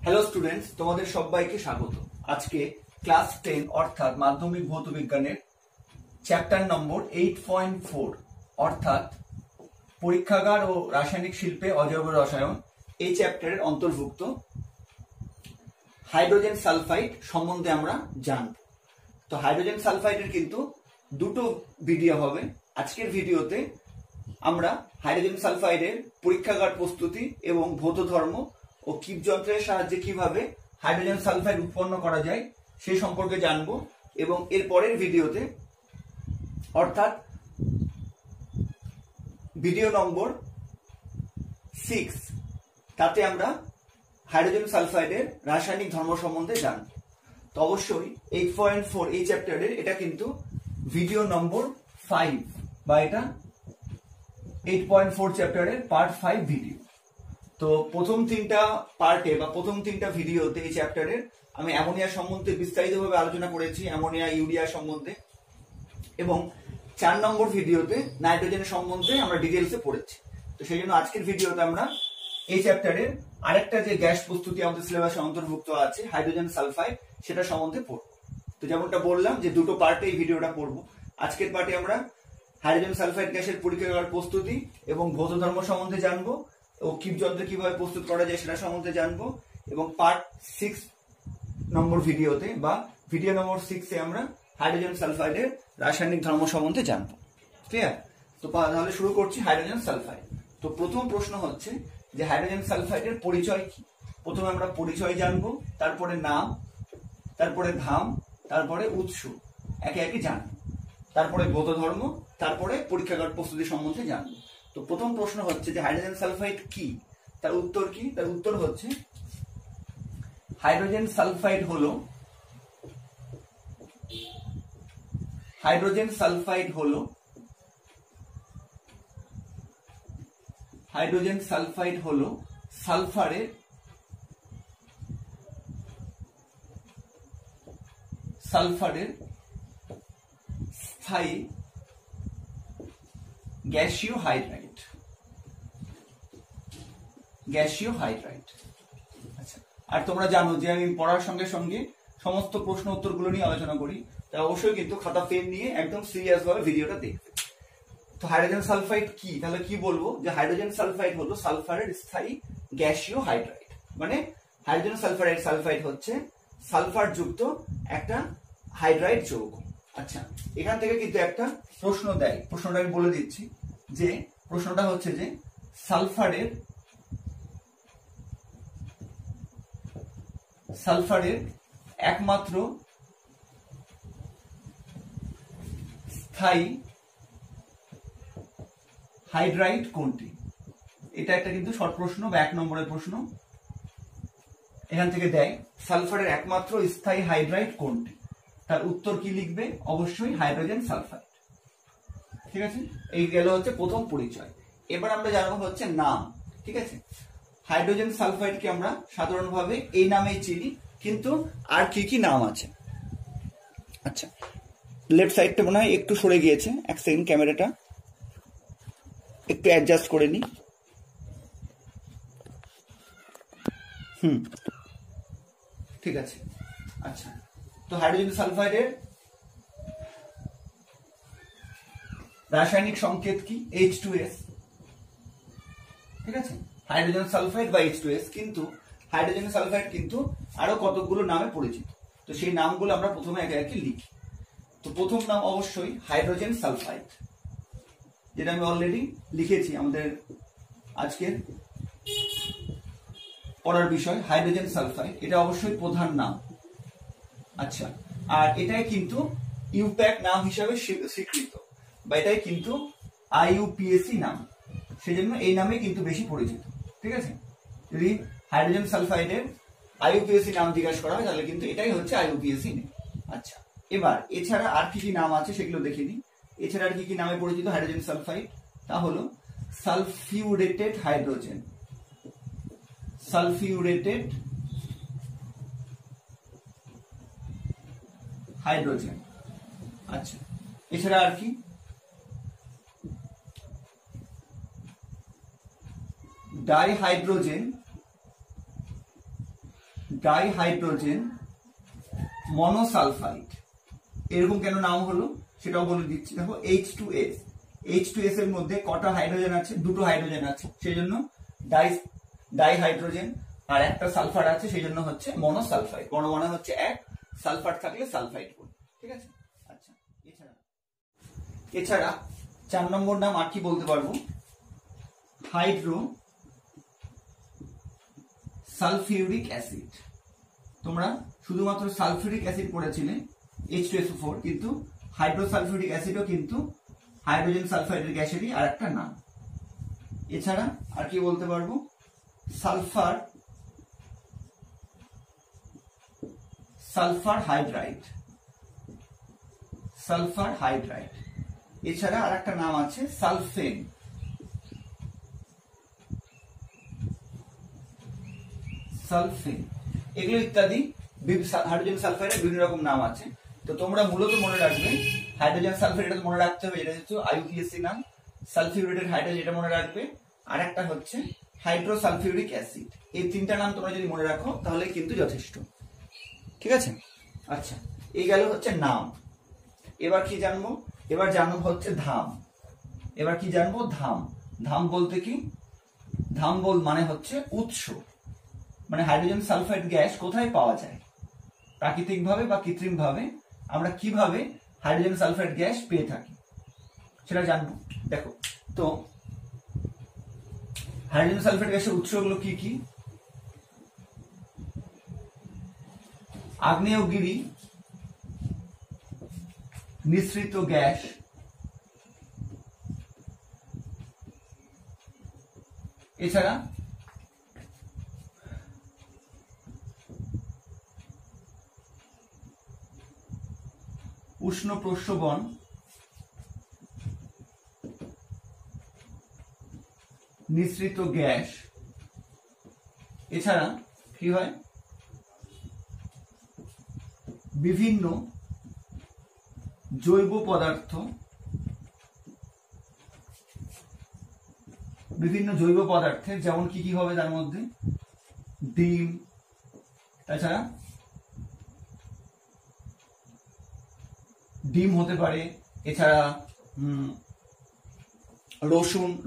Hello students, তোমাদের সবাইকে স্বাগত। আজকে ক্লাস 10 অর্থাৎ মাধ্যমিক ভৌত বিজ্ঞানের চ্যাপ্টার নম্বর 8.4 অর্থাৎ পরীক্ষাগার ও রাসায়নিক শিল্পে অজৈব রসায়ন এই চ্যাপ্টারের অন্তর্ভুক্ত হাইড্রোজেন সালফাইড সম্বন্ধে আমরা জানব। তো হাইড্রোজেন সালফাইডের কিন্তু দুটো ভিডিও হবে। আজকের ভিডিওতে আমরা হাইড্রোজেন সালফাইডের পরীক্ষাগার প্রস্তুতি এবং ভৌত ধর্ম ও কিপ যন্ত্রের সাহায্যে কিভাবে হাইড্রোজেন সালফাইড উৎপন্ন করা যায় সেই সম্পর্কে জানবো, এবং এর পরের ভিডিওতে অর্থাৎ ভিডিও নম্বর 6 তাতে আমরা হাইড্রোজেন সালফাইডের রাসায়নিক ধর্ম সম্বন্ধে জানব। তো অবশ্যই 8.4 এই চ্যাপ্টারের এটা কিন্তু ভিডিও নম্বর 5 বা এটা 8.4 চ্যাপ্টারের পার্ট 5 ভিডিও। তো প্রথম তিনটা পার্টে বা প্রথম তিনটা ভিডিওতে এই চ্যাপ্টারের আমি অ্যামোনিয়া সম্বন্ধে বিস্তারিতভাবে আলোচনা করেছি, অ্যামোনিয়া ইউরিয়া সম্বন্ধে, এবং 4 নম্বর ভিডিওতে নাইট্রোজেন সম্বন্ধে আমরা ডিটেলসে পড়েছি। তো সেই জন্য আজকের ভিডিওতে আমরা এই চ্যাপ্টারের আরেকটা যে গ্যাস প্রস্তুতি আমাদের সিলেবাসে অন্তর্ভুক্ত আছে হাইড্রোজেন সালফাইড, সেটা সম্বন্ধে পড়ব। তো যেমনটা বললাম যে দুটো পার্টে এই ভিডিওটা পড়ব। আজকের পার্টে আমরা হাইড্রোজেন সালফাইড গ্যাসের পরীক্ষাগার প্রস্তুতি এবং ভৌত ধর্ম সম্বন্ধে জানবো, ও কিপ যন্ত্র কিভাবে প্রস্তুত করা যায় সেটা সম্বন্ধে জানবো, এবং পার্ট 6 নম্বর ভিডিওতে বা ভিডিও নম্বর 6 এ আমরা হাইড্রোজেন সালফাইডের রাসায়নিক ধর্ম সম্বন্ধে জানবো। ক্লিয়ার? তো তাহলে শুরু করছি হাইড্রোজেন সালফাইড। তো প্রথম প্রশ্ন হচ্ছে যে হাইড্রোজেন সালফাইডের পরিচয় কি। প্রথমে আমরা পরিচয় জানবো, তারপরে নাম, তারপরে ধাম, তারপরে উৎস একে একে জানবো, তারপরে ভৌত ধর্ম, তারপরে পরীক্ষাগার প্রস্তুতি সম্বন্ধে জানবো। তো প্রথম প্রশ্ন হচ্ছে যে হাইড্রোজেন সালফাইড কি। তার উত্তর কি? তার উত্তর হচ্ছে হাইড্রোজেন সালফাইড হলো সালফারের স্থায়ী গ্যাসীয় হাইড্রাইড। আচ্ছা, আর তোমরা জানো যে আমি পড়ার সঙ্গে সঙ্গে সমস্ত প্রশ্ন উত্তরগুলো নিয়ে আলোচনা করি, তাই অবশ্যই কিন্তু খাতা পেন নিয়ে একদম সিরিয়াস ভাবে ভিডিওটা দেখবে। তো হাইড্রোজেন সালফাইড কি, তাহলে কি বলবো যে হাইড্রোজেন সালফাইড হলো সালফারের স্থায়ী গ্যাসীয় হাইড্রাইড। মানে হাইড্রোজেন সালফাইড হচ্ছে সালফার যুক্ত একটা হাইড্রাইড যৌগ। আচ্ছা, এখান থেকে কিন্তু একটা প্রশ্ন দেয়, প্রশ্নটা আমি বলে দিচ্ছি যে প্রশ্নটা হচ্ছে যে সালফারের একমাত্র স্থায়ী হাইড্রাইড কোনটি। এটা একটা কিন্তু শর্ট প্রশ্ন বা 1 নম্বরের প্রশ্ন। এখান থেকে দেয় সালফারের একমাত্র স্থায়ী হাইড্রাইড কোনটি, তার উত্তর কি লিখবে? অবশ্যই হাইড্রোজেন সালফাইড। ঠিক আছে, এই গেল হচ্ছে প্রথম পরিচয়। এবার আমরা জানবো হচ্ছে নাম। ঠিক আছে, হাইড্রোজেন সালফাইডকে আমরা সাধারণভাবে এই নামেই চিনি, কিন্তু আর কি কি নাম আছে। আচ্ছা, লেফট সাইডটা মনে হয় একটু সরে গিয়েছে, এক সেকেন্ড ক্যামেরাটা একটু অ্যাডজাস্ট করে নি। ঠিক আছে। আচ্ছা, তো হাইড্রোজেন সালফাইডের রাসায়নিক সংকেত কি? H2S। ঠিক আছে, হাইড্রোজেন সালফাইড বা H2S। কিন্তু হাইড্রোজেন সালফাইড কিন্তু আরো কতগুলো নামে পরিচিত, তো সেই নামগুলো আমরা প্রথমে একে একে লিখি। তো প্রথম নাম অবশ্যই হাইড্রোজেন সালফাইড, যেটা আমি অলরেডি লিখেছি আমাদের আজকের পড়ার বিষয় হাইড্রোজেন সালফাইড। এটা অবশ্যই প্রধান নাম। আচ্ছা, আর এটাই কিন্তু ইউপ্যাক নাম হিসাবে স্বীকৃত, বা এটাই কিন্তু IUPAC নাম, সেজন্য এই নামে কিন্তু বেশি পরিচিত। ঠিক আছে, যদি হাইড্রোজেন সালফাইডের IUPAC নাম জিজ্ঞাসা করা হয় তাহলে কিন্তু এটাই হচ্ছে IUPAC নেম। আচ্ছা, এবার এছাড়া আর কি কি নাম আছে সেগুলো দেখে নিই। এছাড়া আর কি কি নামে পরিচিত হাইড্রোজেন সালফাইড, তা হলো সালফিউরেটেড হাইড্রোজেন। আচ্ছা, এছাড়া আর কি? Dihydrogen dihydrogen monosulphide. এরকম কেন নাম হলো সেটাও বলে দিচ্ছি। দেখো H2S, H2S এর মধ্যে কটা হাইড্রোজেন আছে? দুটো হাইড্রোজেন আছে, সেই জন্য ডাইহাইড্রোজেন, আর একটা সালফার আছে, সেই জন্য হচ্ছে মনোসালফাইড। মনো মানে হচ্ছে এক, সালফার থাকলে সালফাইড বলি, ঠিক আছে। আচ্ছা, এছাড়া 4 নম্বর নাম আর কি বলতে পারবো? Hydro sulphuric acid. তোমরা শুধুমাত্র সালফিউরিক অ্যাসিড পড়েছিলে H2SO4, কিন্তু হাইড্রোসালফিউরিক অ্যাসিডও কিন্তু হাইড্রোজেন সালফাইডের গ্যাসেরই আর একটা নাম। এছাড়া আর কি বলতে পারবো? Sulphur hydride. এছাড়া আর একটা নাম আছে সালফেন। এগুলো ইত্যাদি হাইড্রোজেন সালফাইডের বিভিন্ন রকম নাম আছে। তো তোমরা মূলত মনে রাখবে হাইড্রোজেন সালফাইড, এটা মনে রাখতে হবে, এটা হচ্ছে IUPAC নাম। সালফিউরেটেড হাইড্রোজেন, এটা মনে রাখবে। আর একটা হচ্ছে হাইড্রোসালফিউরিক অ্যাসিড। এই তিনটা নাম তোমরা যদি মনে রাখো তাহলে কিন্তু যথেষ্ট, ঠিক আছে। আচ্ছা, এই গেল হচ্ছে নাম। এবার কি জানবো? এবার জানবো হচ্ছে ধাম। ধাম বলতে কি? ধাম মানে হচ্ছে উৎস, মানে হাইড্রোজেন সালফাইড গ্যাস কোথায় পাওয়া যায়, প্রাকৃতিক ভাবে বা কৃত্রিম ভাবে আমরা কিভাবে হাইড্রোজেন সালফাইড গ্যাস পেয়ে থাকি সেটা জানবো। দেখো তো হাইড্রোজেন সালফাইড গ্যাসের উৎসগুলো কি কি? আগ্নেয়গিরি নিঃসৃত গ্যাস, এছাড়া উষ্ণ প্রস্রবণ, নিঃসৃত গ্যাস। এছাড়া কি হয়? বিভিন্ন জৈব পদার্থের, যেমন কি কি হবে তার মধ্যে? ডিম, তাছাড়া ডিম হতে পারে, এছাড়া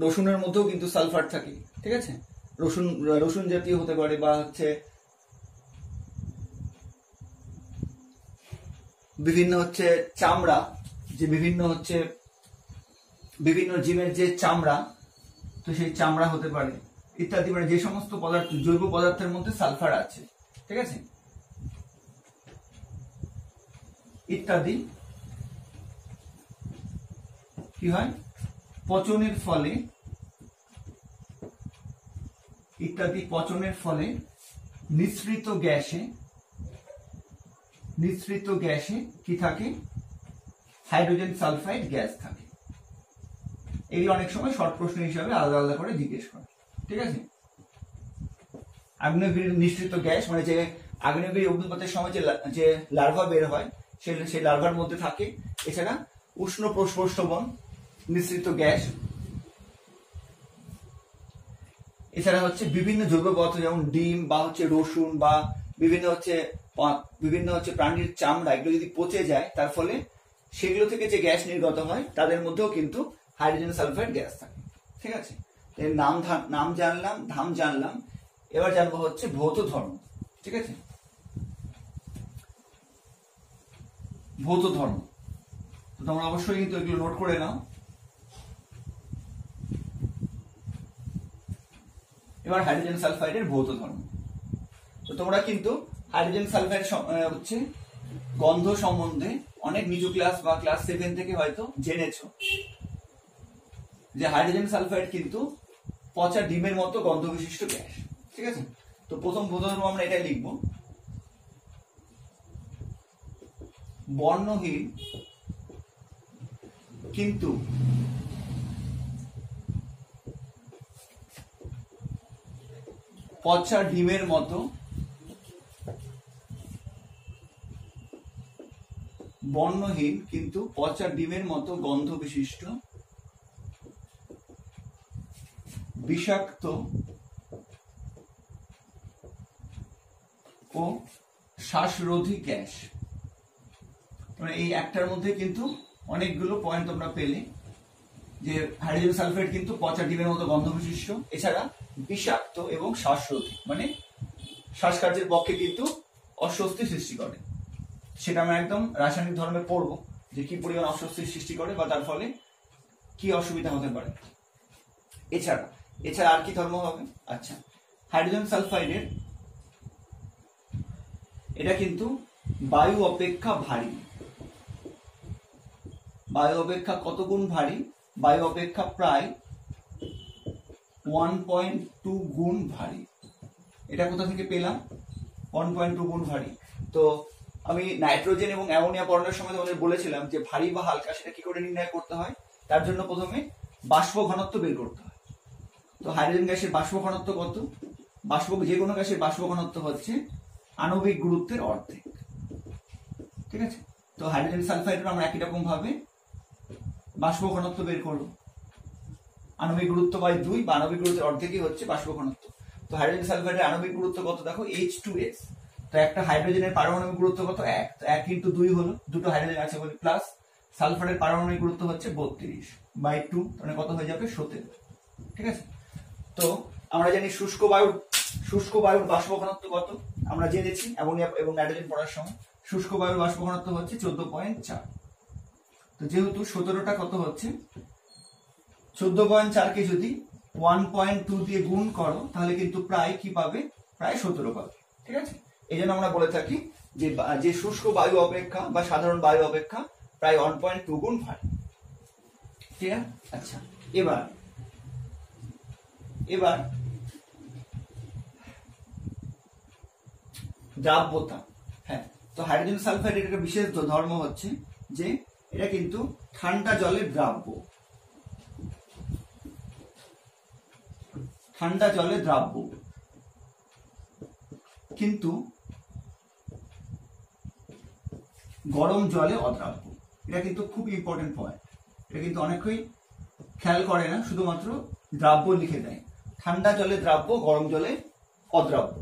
রসুনের মধ্যেও কিন্তু সালফার থাকে, ঠিক আছে। রসুন জাতীয় হতে পারে, বা হচ্ছে বিভিন্ন হচ্ছে চামড়া, যে বিভিন্ন জীবের যে চামড়া, তো সেই চামড়া হতে পারে ইত্যাদি, মানে যে সমস্ত পদার্থ জৈব পদার্থের মধ্যে সালফার আছে, ঠিক আছে, ইত্যাদি কি হয়? পচনের ফলে নিঃসৃত গ্যাসে কি থাকে? হাইড্রোজেন সালফাইড গ্যাস থাকে। এগুলো অনেক সময় শর্ট প্রশ্ন হিসাবে আলাদা আলাদা করে জিজ্ঞেস করে, ঠিক আছে। আগ্নেয়গিরির নিঃসৃত গ্যাস মানে যে আগ্নেয়গিরি অগ্নুৎপাতের সময় যে লার্ভা বের হয়, সেই লার্ভার মধ্যে থাকে। এছাড়া উষ্ণ প্রস্রবণ, নিঃসৃত গ্যাস। এছাড়া হচ্ছে বিভিন্ন জৈব পদার্থ, যেমন ডিম বা হচ্ছে রসুন বা বিভিন্ন হচ্ছে প্রাণীর চামড়া, এগুলো যদি পচে যায় তার ফলে সেগুলো থেকে যে গ্যাস নির্গত হয় তাদের মধ্যেও কিন্তু হাইড্রোজেন সালফাইড গ্যাস থাকে, ঠিক আছে। নাম জানলাম, ধাম জানলাম। এবার জানবো হচ্ছে ভৌত ধর্ম, ঠিক আছে। ভৌত ধর্ম তো তোমরা অবশ্যই কিন্তু এগুলো নোট করে নাও। এবার হাইড্রোজেন সালফাইডের ভৌত ধর্ম। তো তোমরা কিন্তু হাইড্রোজেন সালফাইড হচ্ছে গন্ধ সম্বন্ধে অনেক নিচু ক্লাস বা ক্লাস 7 থেকে হয়তো জেনেছো যে হাইড্রোজেন সালফাইড কিন্তু পচা ডিমের মতো গন্ধ বিশিষ্ট গ্যাস, ঠিক আছে। তো প্রথম ভৌত ধর্ম আমরা এটাই লিখবো, বর্ণহীন কিন্তু পচা ডিমের মতো গন্ধ বিশিষ্ট বিষাক্ত ও শ্বাসরোধী গ্যাস। মানে এই একটার মধ্যে কিন্তু অনেকগুলো পয়েন্ট তোমরা পেলে, যে হাইড্রোজেন সালফাইড কিন্তু পচা ডিমের মতো গন্ধ বিশিষ্ট, এছাড়া বিষাক্ত এবং শ্বাসরোধী, মানে শ্বাসকার্যের পক্ষে কিন্তু অস্বস্তি সৃষ্টি করে। সেটা আমরা একদম রাসায়নিক ধর্মে পড়বো যে কি পরিমাণ অস্বস্তির সৃষ্টি করে বা তার ফলে কি অসুবিধা হতে পারে। এছাড়া আর কি ধর্ম হবে? আচ্ছা, হাইড্রোজেন সালফাইডের এটা কিন্তু বায়ু অপেক্ষা ভারী। বায়ু অপেক্ষা কত গুণ ভারী? বায়ু অপেক্ষা প্রায় 1.2 গুণ ভারী। এটা কোথা থেকে পেলাম? 1.2 গুণ ভারী। তো আমি নাইট্রোজেন এবং অ্যামোনিয়া পড়ানোর সময় তোমাদের বলেছিলাম যে ভারী বা হালকা সেটা কি করে নির্ণয় করতে হয়। তার জন্য প্রথমে বাষ্প ঘনত্ব বের করতে হয়। তো হাইড্রোজেন গ্যাসের বাষ্প ঘনত্ব কত? যে কোনো গ্যাসের বাষ্প ঘনত্ব হচ্ছে আণবিক গুরুত্বের অর্ধেক। ঠিক আছে, তো হাইড্রোজেন সালফাইডের আমরা একই রকম ভাবে বাষ্প ঘনত্ব বের করব। আণবিক গুরুত্ব বাই 2 বা আণবিক গুরুত্বের অর্ধেকই হচ্ছে বাষ্প ঘনত্ব। তো হাইড্রোজেন সালফাইডের আণবিক গুরুত্ব কত দেখো? H2S। তো একটা হাইড্রোজেনের পারমাণবিক গুরুত্ব কত? 1। তো 1 × 2 হলো, দুটো হাইড্রোজেন আছে বলে, প্লাস সালফারের পারমাণবিক গুরুত্ব হচ্ছে 32 বাই 2, মানে কত হয়ে যাবে? 17। ঠিক আছে, তো আমরা জানি শুষ্ক বায়ুর বাষ্প ঘনত্ব কত? আমরা জেনেছি অ্যামোনিয়া এবং নাইট্রোজেন পড়ার সময়। শুষ্ক বায়ুর বাষ্প ঘনত্ব হচ্ছে 14.4। তো যেহেতু 17টা কত হচ্ছে, 14.4 কে যদি 1.2 দিয়ে গুণ করো তাহলে কিন্তু প্রায় কি পাবে? প্রায় 17 পাবে। ঠিক আছে, এই জন্য আমরা বলে থাকি যে শুষ্ক বায়ু অপেক্ষা বা সাধারণ বায়ু অপেক্ষা প্রায় 1.2 গুণ ভারী। ঠিক আছে, আচ্ছা, এবার দ্রাব্যতা। হ্যাঁ, তো হাইড্রোজেন সালফাইডের একটা বিশেষ ধর্ম হচ্ছে যে এটা কিন্তু ঠান্ডা জলে দ্রাব্য। ঠান্ডা জলে দ্রাব্য, কিন্তু গরম জলে অদ্রাব্য। এটা কিন্তু খুব ইম্পর্টেন্ট পয়েন্ট। এটা কিন্তু অনেকেই খেয়াল করে না, শুধুমাত্র দ্রাব্য লিখে দেয়। ঠান্ডা জলে দ্রাব্য, গরম জলে অদ্রাব্য।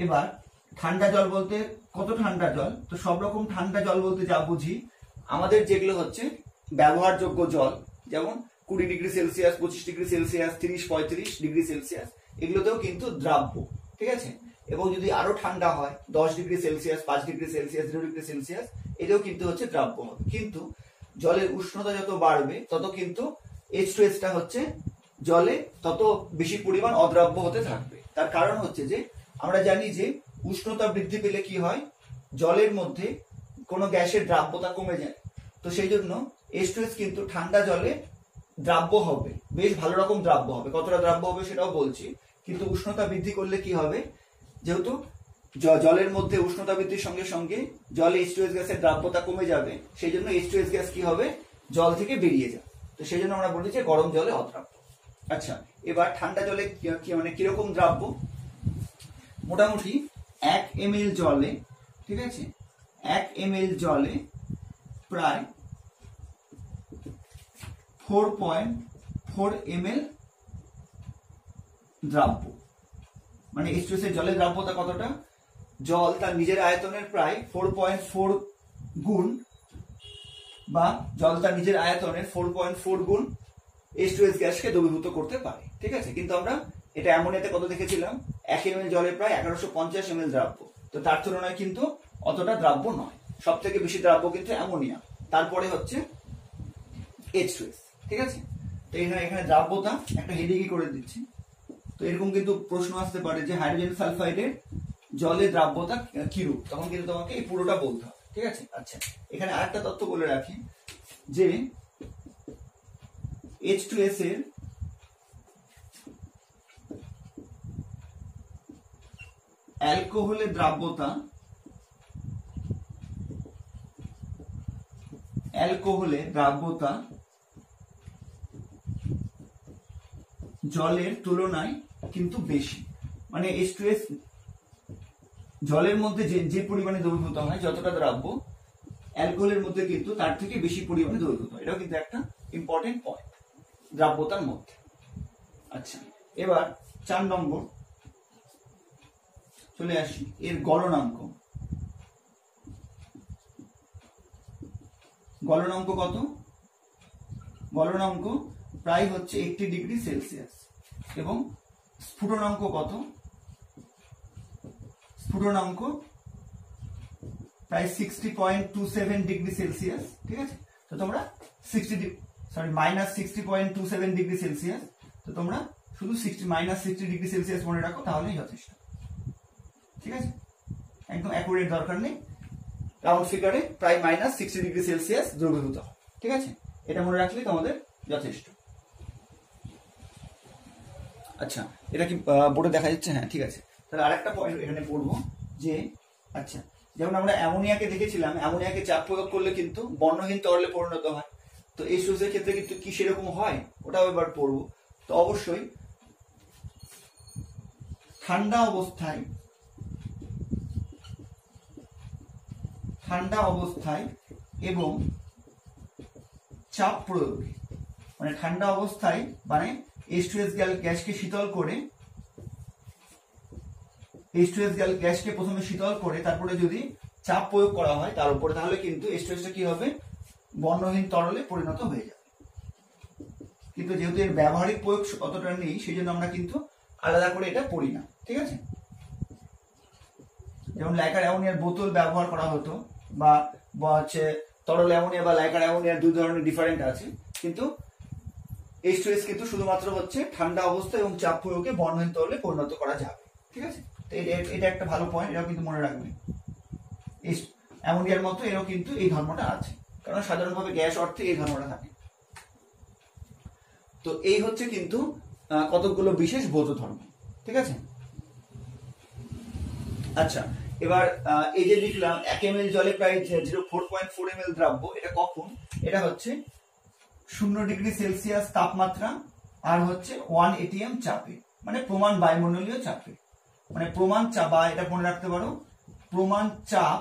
এবার ঠান্ডা জল বলতে কত ঠান্ডা জল? তো সব রকম ঠান্ডা জল বলতে যা বুঝি, আমাদের যেগুলো হচ্ছে ব্যবহারযোগ্য জল, যেমন 20 degree Celsius, 25 degree Celsius, 30-35 degree Celsius, এগুলোতেও কিন্তু দ্রাব্য। ঠিক আছে, এবং যদি আরো ঠান্ডা হয় 10 degree Celsius, 5 degree Celsius, 0 degree Celsius, এটাও কিন্তু হচ্ছে দ্রাব্য হবে। কিন্তু জলের উষ্ণতা যত বাড়বে তত কিন্তু H2S টা হচ্ছে জলে তত বেশি পরিমাণ অদ্রাব্য হতে থাকবে। তার কারণ হচ্ছে যে আমরা জানি যে উষ্ণতা বৃদ্ধি পেলে কি হয়, জলের মধ্যে কোনো গ্যাসের দ্রাব্যতা কমে যায়। তো সেই জন্য H2S কিন্তু ঠান্ডা জলে দ্রাব্য হবে, বেশ ভালো রকম দ্রাব্য হবে। কতটা দ্রাব্য হবে সেটাও বলছি। কিন্তু উষ্ণতা বৃদ্ধি করলে কি হবে, যেহেতু জলের মধ্যে উষ্ণতা বৃদ্ধির সঙ্গে সঙ্গে জলে H2S গ্যাসের দ্রাব্যতা কমে যাবে, সেই জন্য H2S গ্যাস কি হবে, জল থেকে বেরিয়ে যাবে। তো সেই জন্য আমরা বলি যে গরম জলে অদ্রাব্য। আচ্ছা, এবার ঠান্ডা জলে মানে কিরকম দ্রাব্য? মোটামুটি 1 ml জলে, ঠিক আছে, 1 ml জলে প্রায় 4.4 ml দ্রাব্য। মানে H2S এর জলের দ্রাব্যতা কতটা? জল তার নিজের আয়তনের প্রায় 4.4 গুণ, বা জল তার নিজের আয়তনের 4.4 গুণ H2S গ্যাসকে দ্রবীভূত করতে পারে। ঠিক আছে, কিন্তু আমরা এটা অ্যামোনিয়াতে কত দেখেছিলাম? 1 ml জলে প্রায় 1150 ml দ্রাব্য। তো তার তুলনায় কিন্তু অতটা দ্রাব্য নয়। সব থেকে বেশি দ্রাব্য কিন্তু অ্যামোনিয়া, তারপরে হচ্ছে H2S। ঠিক আছে, তো এখানে দ্রাব্যতা একটা হেডিংই করে দিচ্ছি। তো এরকম কিন্তু প্রশ্ন আসতে পারে যে হাইড্রোজেন সালফাইডের জলে দ্রাব্যতা কিরূপ, তখন কিন্তু তোমাকে এই পুরোটা বলতে হবে। ঠিক আছে, আচ্ছা, এখানে আরেকটা তথ্য বলে রাখি যে H2S এর অ্যালকোহলের দ্রাব্যতা, জলের তুলনায় কিন্তু বেশি। মানে H2S জলের মধ্যে যে পরিমাণে দ্রবীভূত হয়, যতটা দ্রাব্য, অ্যালকোহলের মধ্যে কিন্তু তার থেকে বেশি পরিমাণে দ্রবীভূত হয়। এটাও কিন্তু একটা ইম্পর্টেন্ট পয়েন্ট দ্রাব্যতার মধ্যে। আচ্ছা, এবার 4 নম্বর চলে আসি এর গলনাঙ্ক। গলনাঙ্ক কত? গলনাঙ্ক প্রায় হচ্ছে 80 ডিগ্রি সেলসিয়াস। এবং স্ফুটনাঙ্ক কত? স্ফুটনাঙ্ক প্রায় 60.27 ডিগ্রি সেলসিয়াস। ঠিক আছে, তো তোমরা -60.27 ডিগ্রি সেলসিয়াস, তো তোমরা শুধু -60 ডিগ্রি সেলসিয়াস মনে রাখো, তাহলেই যথেষ্ট। ঠিক আছে, একদম অ্যাকুরেট দরকার নেই, রাউন্ড ফিগারে প্রায় -60 ডিগ্রি সেলসিয়াস দ্রবীভূত হয়। ঠিক আছে, এটা মনে রাখলে তোমাদের যথেষ্ট। আচ্ছা, এটা কি বোর্ডে দেখা যাচ্ছে? হ্যাঁ, ঠিক আছে। তাহলে আরেকটা পয়েন্ট এখানে পড়বো যে, আচ্ছা, যেমন আমরা অ্যামোনিয়াকে দেখেছিলাম, অ্যামোনিয়াকে চাপ প্রয়োগ করলে কিন্তু বর্ণহীন তরলে পরিণত হয়। তো এই সুজের ক্ষেত্রে কিন্তু কি সেরকম হয়, ওটাও এবার পড়বো। তো অবশ্যই ঠান্ডা অবস্থায় এবং চাপ প্রয়োগে, মানে ঠান্ডা অবস্থায় মানে H2S গ্যাসকে শীতল করে, H2S গ্যাসকে প্রথমে শীতল করে তারপরে যদি চাপ প্রয়োগ করা হয় তার উপরে, তাহলে কিন্তু H2S টা কি হবে? বর্ণহীন তরলে পরিণত হয়ে যাবে। কিন্তু যেহেতু এর ব্যবহারিক প্রয়োগ অতটা নেই, সেই জন্য আমরা কিন্তু আলাদা করে এটা পড়ি না। ঠিক আছে, যেমন লাইকার অ্যামোনিয়ার বোতল ব্যবহার করা হতো, বা হচ্ছে তরল অ্যামোনিয়া বা লাইকার অ্যামোনিয়ার দুই ধরনের ডিফারেন্ট আছে, কিন্তু H2S কিন্তু শুধুমাত্র হচ্ছে ঠান্ডা অবস্থা এবং চাপ প্রয়োগে বর্ণহীন তরলে পরিণত করা যাবে। ঠিক আছে, তো এটা একটা ভালো পয়েন্ট, এটাও কিন্তু মনে রাখবে। অ্যামোনিয়ার মতো এরও কিন্তু এই ধর্মটা আছে, কারণ সাধারণভাবে গ্যাস অর্থে এই ধর্মটা থাকে। তো এই হচ্ছে কিন্তু কতগুলো বিশেষ ভৌত ধর্ম। ঠিক আছে, আচ্ছা, এবার এই যে লিখলাম 1 ml জলে প্রায় 0.4 ml দ্রাব্য, এটা কখন? এটা হচ্ছে 0 ডিগ্রি সেলসিয়াস তাপমাত্রা আর হচ্ছে 1 atm চাপে, মানে প্রমাণ বায়ুমণ্ডলীয় চাপে, মানে প্রমাণ চাপ, বা এটা মনে রাখতে পারো প্রমাণ চাপ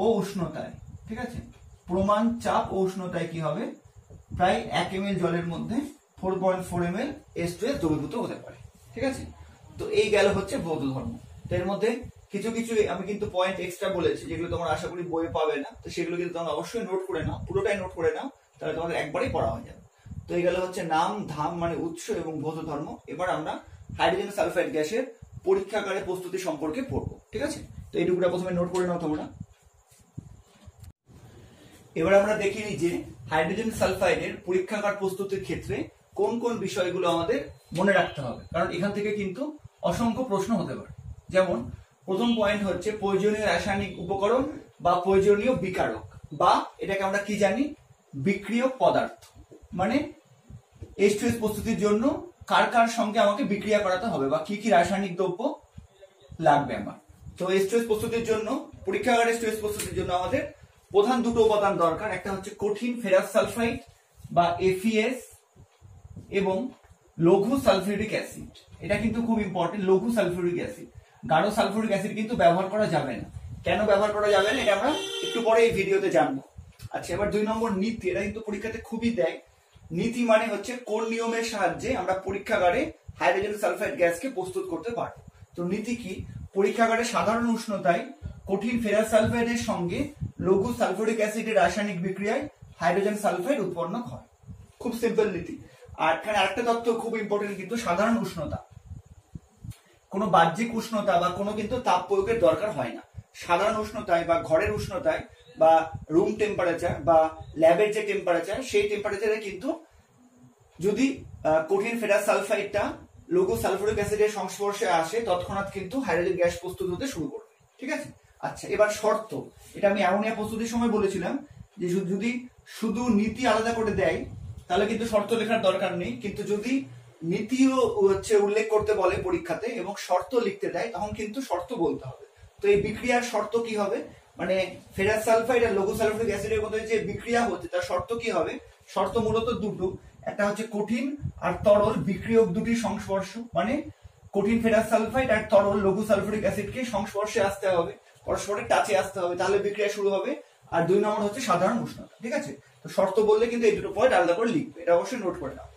ও উষ্ণতায়। ঠিক আছে, প্রমাণ চাপ ও উষ্ণতায় কি হবে? প্রায় 1 ml জলের মধ্যে 4.4 ml H2S দ্রবীভূত হতে পারে। ঠিক আছে, তো এই গেল হচ্ছে ভৌত ধর্ম। তো এর মধ্যে কিছু কিছু আমি কিন্তু পয়েন্ট এক্সট্রা বলেছি, যেগুলো তোমরা আশা করি বইয়ে পাবে না, তো সেগুলো কিন্তু তোমরা অবশ্যই নোট করে নাও, পুরোটাই নোট করে নাও, তাহলে তোমাদের একবারেই পড়া হয়ে যাবে। তো এই গেল হচ্ছে নাম, ধাম মানে উৎস এবং ভৌত ধর্ম। এবার আমরা হাইড্রোজেন সালফাইড গ্যাসের পরীক্ষাগারে প্রস্তুতি সম্পর্কে পড়বো। ঠিক আছে, তো এইটুকুটা প্রথমে নোট করে নাও তোমরা। এবার আমরা দেখে নিই যে হাইড্রোজেন সালফাইডের পরীক্ষাগার প্রস্তুতির ক্ষেত্রে কোন কোন বিষয়গুলো আমাদের মনে রাখতে হবে, কারণ এখান থেকে কিন্তু অসংখ্য প্রশ্ন হতে পারে। যেমন প্রথম পয়েন্ট হচ্ছে প্রয়োজনীয় রাসায়নিক উপকরণ বা প্রয়োজনীয় বিকারক, বা এটাকে আমরা কি জানি? বিক্রিয়ক পদার্থ। মানে H2S প্রস্তুতির জন্য কার কার সঙ্গে আমাকে বিক্রিয়া করাতে হবে, বা কি কি রাসায়নিক দ্রব্য লাগবে আমার। তো H2S প্রস্তুতির জন্য, পরীক্ষাগারে H2S প্রস্তুতির জন্য আমাদের প্রধান দুটো উপাদান দরকার। একটা হচ্ছে কঠিন ফেরাস সালফাইড বা FeS, এবং লঘু সালফিউরিক অ্যাসিড। এটা কিন্তু খুব ইম্পর্টেন্ট, লঘু সালফিউরিক অ্যাসিড। গাঢ় সালফিউরিক অ্যাসিড কিন্তু ব্যবহার করা যাবে না। কেন ব্যবহার করা যাবে না, এটা আমরা একটু পরে এই ভিডিওতে জানবো। আচ্ছা, এবার 2 নম্বর নীতি, এটা কিন্তু পরীক্ষাতে খুবই দেয়। নীতি মানে হচ্ছে কোন নিয়মের সাহায্যে আমরা পরীক্ষাগারে হাইড্রোজেন সালফাইড গ্যাসকে প্রস্তুত করতে পারবো। তো নীতি কি? পরীক্ষাগারে সাধারণ উষ্ণতায় কঠিন ফেরাস সালফাইডের সঙ্গে লঘু সালফিউরিক অ্যাসিডের রাসায়নিক বিক্রিয়ায় হাইড্রোজেন সালফাইড উৎপন্ন হয়। খুব সিম্পল নীতি। আর এখানে আরেকটা তথ্য খুব ইম্পর্টেন্ট, কিন্তু সাধারণ উষ্ণতা, কোনো বাহ্যিক উষ্ণতা বা কোনো কিন্তু তাপ প্রয়োগের দরকার হয় না। সাধারণ উষ্ণতায় বা ঘরের উষ্ণতায় বা রুম টেম্পারেচার বা ল্যাবের যে টেম্পারেচার, সেই টেম্পারেচারে কিন্তু যদি কঠিন ফেরাস সালফাইডটা লঘু সালফিউরিক অ্যাসিডের সংস্পর্শে আসে, তৎক্ষণাৎ কিন্তু হাইড্রোজেন গ্যাস প্রস্তুত হতে শুরু করবে। ঠিক আছে, আচ্ছা, এবার শর্ত, এটা আমি অ্যামোনিয়া প্রস্তুতির সময় বলেছিলাম যে যদি শুধু নীতি আলাদা করে দেয় তাহলে কিন্তু শর্ত লেখার দরকার নেই, কিন্তু যদি নীতিও হচ্ছে উল্লেখ করতে বলে পরীক্ষাতে এবং শর্ত লিখতে দেয়, তখন কিন্তু শর্ত বলতে হবে। তো এই বিক্রিয়ার শর্ত কি হবে? মানে ফেরাস সালফাইড আর লঘু সালফিউরিক অ্যাসিডের মধ্যে যে বিক্রিয়া হচ্ছে তার শর্ত কি হবে? শর্ত মূলত দুটো, একটা হচ্ছে কঠিন আর তরল বিক্রিয়ক দুটির সংস্পর্শ, মানে কঠিন ফেরাস সালফাইড আর তরল লঘু সালফিউরিক অ্যাসিডকে সংস্পর্শে আসতে হবে, পরস্পরের টাচে আসতে হবে, তাহলে বিক্রিয়া শুরু হবে। আর 2 নম্বর হচ্ছে সাধারণ উষ্ণতা। ঠিক আছে, তো শর্ত বললে কিন্তু এই দুটো পয়েন্ট আলাদা করে লিখবে, এটা অবশ্যই নোট করে নাও।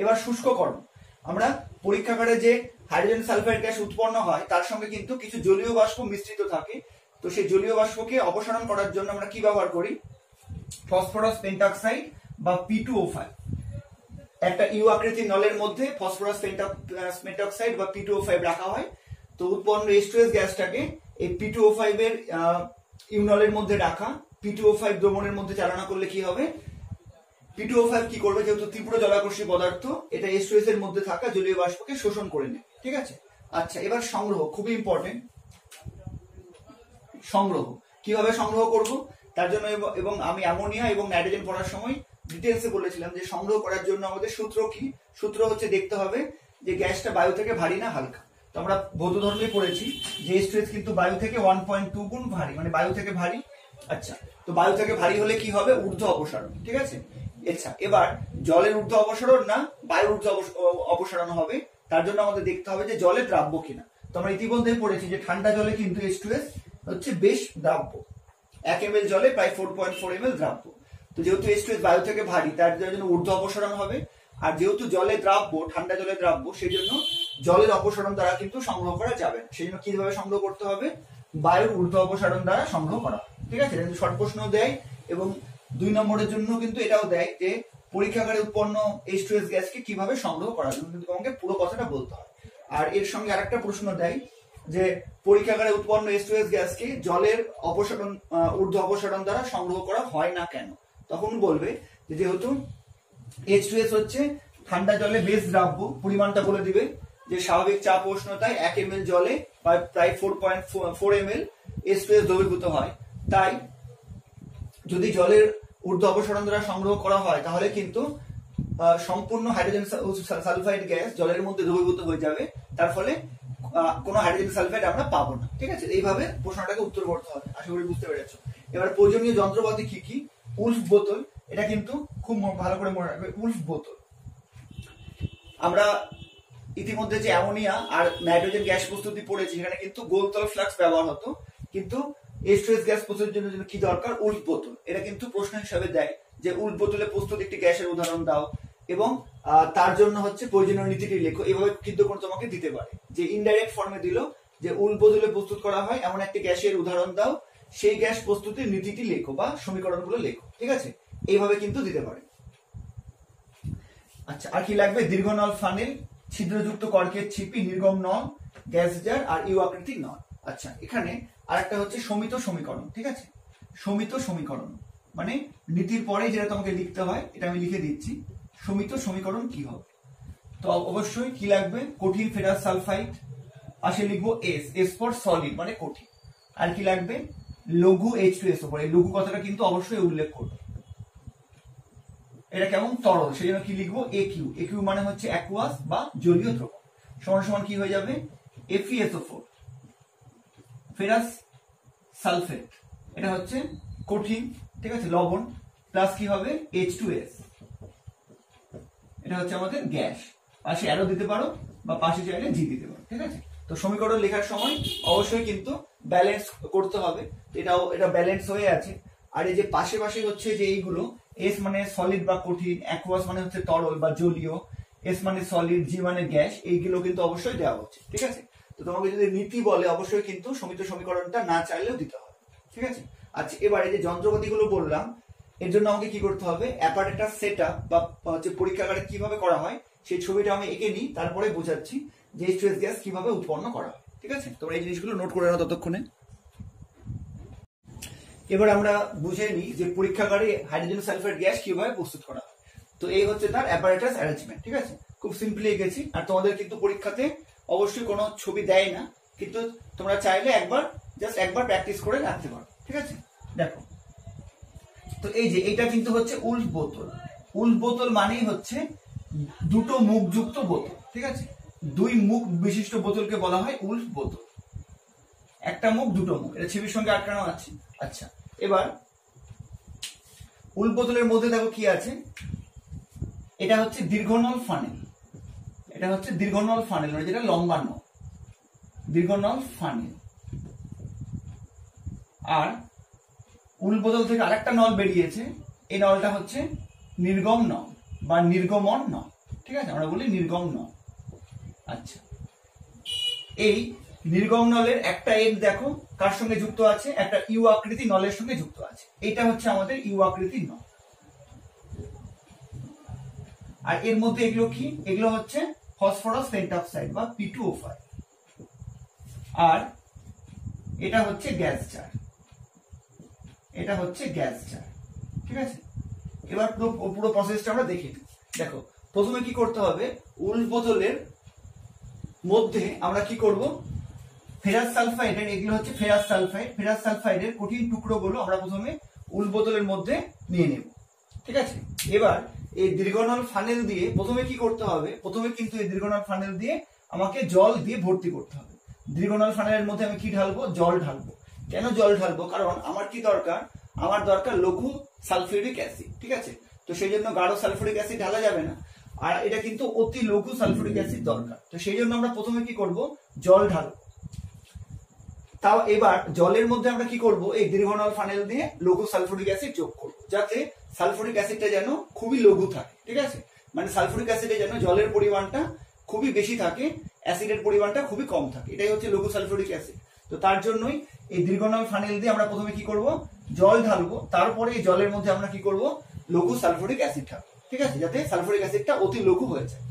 এবার শুষ্ককরণ, আমরা পরীক্ষাগারে যে হাইড্রোজেন সালফাইড গ্যাস উৎপন্ন হয় তার সঙ্গে কিন্তু কিছু জলীয় বাষ্প মিশ্রিত থাকে। তো সেই জলীয় বাষ্পকে অপসারণ করার জন্য আমরা কি ব্যবহার করি? ফসফরাস পেন্টঅক্সাইড বা P2O5। একটা ইউ আকৃতির নলের মধ্যে ফসফরাস পেন্টঅক্সাইড বা P2O5 রাখা হয়। তো উৎপন্ন H2S গ্যাসটাকে এই P2O5 এর ইউনলের মধ্যে রাখা P2O5 দ্রবণের মধ্যে চালনা করলে কি হবে? P2O5 কি করবে? যেহেতু তীব্র জলাকর্ষী পদার্থ, এটা H2S এর মধ্যে থাকা জলীয় বাষ্পকে শোষণ করে নেবে। ঠিক আছে। আচ্ছা, এবার সংগ্রহ, খুবই ইম্পর্টেন্ট। সংগ্রহ কিভাবে সংগ্রহ করব তার জন্য, এবং আমি অ্যামোনিয়া এবং নাইট্রোজেন পড়ার সময় ডিটেলসে বলেছিলাম যে সংগ্রহ করার জন্য আমাদের সূত্র কি? সূত্র হচ্ছে দেখতে হবে যে গ্যাসটা বায়ু থেকে ভারী না হালকা। তো আমরা ভৌত ধর্মে পড়েছি যে H2S কিন্তু বায়ু থেকে 1.2 গুণ ভারী, মানে বায়ু থেকে ভারী। আচ্ছা, তো বায়ু থেকে ভারী হলে কি হবে? ঊর্ধ্ব অপসারণ। ঠিক আছে। আচ্ছা, এবার জলের ঊর্ধ্ব অপসারণ না বায়ুর ঊর্ধ্ব অপসারণ হবে, তার জন্য আমাদের দেখতে হবে যে জলে দ্রাব্য কিনা। তো আমরা ইতিমধ্যে পড়েছি যে ঠান্ডা জলে কিন্তু H2S হচ্ছে বেশ দ্রাব্য, 1 ml জলে প্রায় 4.4 ml দ্রাব্য। তো যেহেতু H2S বায়ু থেকে ভারী, তার জন্য ঊর্ধ্ব অপসারণ হবে। আর যেহেতু জলে দ্রাব্য, ঠান্ডা জলে দ্রাব্য, সেই জন্য জলের অপসারণ দ্বারা কিন্তু সংগ্রহ করা যাবে না। সেই জন্য কিভাবে সংগ্রহ করতে হবে? বায়ুর ঊর্ধ্ব অপসারণ দ্বারা সংগ্রহ করা। ঠিক আছে, এটা কিন্তু শর্ট প্রশ্ন দেয়, এবং 2 নম্বরের জন্য কিন্তু এটাও দেয় যে পরীক্ষাগারে উৎপন্ন H2S গ্যাসকে কিভাবে সংগ্রহ করা যায়, কিন্তু তোমাকে পুরো কথাটা বলতে হয়। আর এর সঙ্গে আরেকটা প্রশ্ন দেয় যে পরীক্ষাগারে উৎপন্ন H2S গ্যাসকে জলের অপসারণ, ঊর্ধ্ব অপসারণ দ্বারা সংগ্রহ করা হয় না কেন? তখন বলবে যে যেহেতু H2S হচ্ছে ঠান্ডা জলে বেশ দ্রাব্য, পরিমাণটা বলে দিবে যে স্বাভাবিক চাপ ও উষ্ণতায় 1 ml জলে প্রায় 4.4 ml H2S দ্রবীভূত হয়। তাই যদি জলের ঊর্ধ্ব অপসারণ দ্বারা সংগ্রহ করা হয় তাহলে কিন্তু সম্পূর্ণ হাইড্রোজেন সালফাইড গ্যাস জলের মধ্যে দ্রবীভূত হয়ে যাবে, তার ফলে কোনো হাইড্রোজেন সালফাইড আমরা পাবো না। ঠিক আছে, এইভাবে প্রশ্নটাকে উত্তর করতে হবে। আশা করি বুঝতে পেরেছো। এবার প্রয়োজনীয় যন্ত্রপাতি কি কি? উলফ বোতল, এটা কিন্তু খুব ভালো করে মনে রাখবে। উলফ বোতল, আমরা ইতিমধ্যে যে অ্যামোনিয়া আর নাইট্রোজেন গ্যাস প্রস্তুতি পড়েছি, সেখানে কিন্তু গোলতল ফ্লাক্স ব্যবহার হতো, কিন্তু H2S গ্যাস প্রস্তুতির জন্য কি দরকার? উলফ বোতল। এটা কিন্তু প্রশ্ন হিসাবে দেয় যে উলফ বোতলে প্রস্তুত একটি গ্যাসের উদাহরণ দাও, এবং তার জন্য হচ্ছে প্রয়োজনীয় নীতিটি লেখো। এইভাবে কিন্তু তোমাকে দিতে পারে যে ইনডাইরেক্ট ফর্মে দিল যে উলফ বোতলে প্রস্তুত করা হয় এমন একটি গ্যাসের উদাহরণ দাও, সেই গ্যাস প্রস্তুতির নীতিটি লেখো বা সমীকরণগুলো লেখো। ঠিক আছে, এইভাবে কিন্তু দিতে পারে। আচ্ছা, আর কি লাগবে? দীর্ঘ নল ফানেল, ছিদ্রযুক্ত কর্কের ছিপি, নির্গম নল, গ্যাস জার আর ইউ আকৃতির নল। আচ্ছা, এখানে আরেকটা হচ্ছে সমিত সমীকরণ। ঠিক আছে, সমিত সমীকরণ মানে নীতির পরে যেটা তোমাকে লিখতে হয়, এটা আমি লিখে দিচ্ছি। সমিত সমীকরণ কি হবে? তো অবশ্যই কি লাগবে? কঠিন ফেরাস সালফাইড, পাশে লিখবো এস, এস ফর সলিড মানে কঠিন। আর কি লাগবে? লঘু H2S উপর, এই লঘু কথাটা কিন্তু অবশ্যই উল্লেখ করবে। এটা কেমন? তরল, সেই জন্য কি লিখবো? AQ। AQ মানে হচ্ছে অ্যাকুয়াস বা জলীয় দ্রবণ। সমান সমান কি হয়ে যাবে? FeSO4, ফেরাস সালফেট, এটা হচ্ছে কঠিন, ঠিক আছে, লবণ, প্লাস কি হবে? H2S, এটা হচ্ছে আমাদের গ্যাস। পাশে অ্যারো দিতে পারো বা পাশে চাইলে জি দিতে পারো। ঠিক আছে, তো সমীকরণ লেখার সময় অবশ্যই কিন্তু ব্যালেন্স করতে হবে। এটা ব্যালেন্স হয়ে আছে। আর এই যে পাশে পাশে হচ্ছে যে এইগুলো, এস মানে সলিড বা কঠিন, অ্যাকুয়াস মানে হচ্ছে তরল বা জলীয়, এস মানে সলিড, জি মানে গ্যাস, এইগুলো কিন্তু অবশ্যই দেওয়া হচ্ছে। ঠিক আছে, তো তোমাকে যদি নীতি বলে অবশ্যই কিন্তু সমিত সমীকরণটা না চাইলেও দিতে হবে। ঠিক আছে। আচ্ছা, এবারে যে যন্ত্রপাতিগুলো বললাম, এর জন্য আমাকে কি করতে হবে? অ্যাপারেটাস সেটআপ বা হচ্ছে পরীক্ষাগারে কিভাবে করা হয় সেই ছবিটা আমি এঁকে নিই, তারপরে বোঝাচ্ছি যে H2S গ্যাস কিভাবে উৎপন্ন করা হয়। ঠিক আছে, তোমরা এই জিনিসগুলো নোট করে নাও ততক্ষণে। এবার আমরা বুঝে নিই যে পরীক্ষাগারে হাইড্রোজেন সালফাইড গ্যাস কিভাবে প্রস্তুত করা হয়। তো এই হচ্ছে তার অ্যাপারেটাস অ্যারেঞ্জমেন্ট। ঠিক আছে, খুব সিম্পলি এঁকেছি। আর তোমাদের কিন্তু পরীক্ষাতে অবশ্যই কোনো ছবি দেয় না, কিন্তু তোমরা চাইলে জাস্ট একবার প্র্যাকটিস করে রাখতে পারো। ঠিক আছে, দেখো তো এই যে এটা কিন্তু হচ্ছে উলফ বোতল। উলফ বোতল মানেই হচ্ছে দুটো মুখযুক্ত বোতল। ঠিক আছে, দুই মুখ বিশিষ্ট বোতলকে বলা হয় উলফ বোতল। একটা মুখ দুটো মুখ, এটা ছিপির সঙ্গে আটকানো আছে। আচ্ছা, এবার উলফ বোতলের মধ্যে দেখো কি আছে? এটা হচ্ছে দীর্ঘনল ফানেল। এটা হচ্ছে দীর্ঘনল ফানেল মানে যেটা লম্বা নল, দীর্ঘনল ফানেল। আর উলফ বোতল থেকে আরেকটা নল বেরিয়েছে, এই নলটা হচ্ছে নির্গম নল বা নির্গমন নল। ঠিক আছে, আমরা বলি নির্গম নল। আচ্ছা, এই নির্গম নলের একটা এন্ড দেখো কার সঙ্গে যুক্ত আছে, একটা ইউ আকৃতি নলের সঙ্গে যুক্ত আছে। এটা হচ্ছে আমাদের ইউ আকৃতির নল। আর এর মধ্যে এগুলো কি, এগুলো হচ্ছে ফসফরাস পেন্টঅক্সাইড বা P2O5। আর এটা হচ্ছে গ্যাস জার, এটা হচ্ছে গ্যাস জার। ঠিক আছে, এবার পুরো প্রসেসটা আমরা দেখি। দেখো প্রথমে কি করতে হবে, উল্ফ বোতলের মধ্যে আমরা কি করব, ফেরাস সালফাইডের, এগুলো হচ্ছে ফেরাস সালফাইড, ফেরাস সালফাইডের কঠিন টুকরোগুলো আমরা প্রথমে উল্ফ বোতলের মধ্যে নিয়ে নেব। ঠিক আছে, এবার এই দীর্ঘনল ফানেল দিয়ে প্রথমে কি করতে হবে, প্রথমে কিন্তু এই দীর্ঘনল ফানেল দিয়ে আমাকে জল দিয়ে ভর্তি করতে হবে। দীর্ঘনল ফানেলের মধ্যে আমি কি ঢালবো, জল ঢালবো। কেন জল ঢালবো, কারণ আমার কি দরকার, আমার দরকার লঘু সালফিউরিক অ্যাসিড। ঠিক আছে, তো সেই জন্য গাঢ় সালফিউরিক অ্যাসিড ঢালা যাবে না, আর এটা কিন্তু অতি লঘু সালফিউরিক অ্যাসিড দরকার। তো সেই জন্য আমরা প্রথমে কি করব, জল ঢালবো। তাও এবার জলের মধ্যে আমরা কি করব, এই দীর্ঘনল ফানেল দিয়ে লঘু সালফিউরিক অ্যাসিড যোগ করব, যাতে সালফিউরিক অ্যাসিডটা যেন খুবই লঘু থাকে। ঠিক আছে, মানে সালফিউরিক অ্যাসিডে যেন জলের পরিমাণটা খুবই বেশি থাকে, অ্যাসিডের পরিমাণটা খুবই কম থাকে, এটাই হচ্ছে লঘু সালফিউরিক অ্যাসিড। তো তার জন্যই এই দীর্ঘনল ফানেল দিয়ে আমরা প্রথমে কি করব, জল ঢালবো, তারপরে এই জলের মধ্যে আমরা কি করব, লঘু সালফিউরিক অ্যাসিড ঢালবো। ঠিক আছে, যাতে সালফিউরিক অ্যাসিডটা অতি লঘু হয়ে যায়।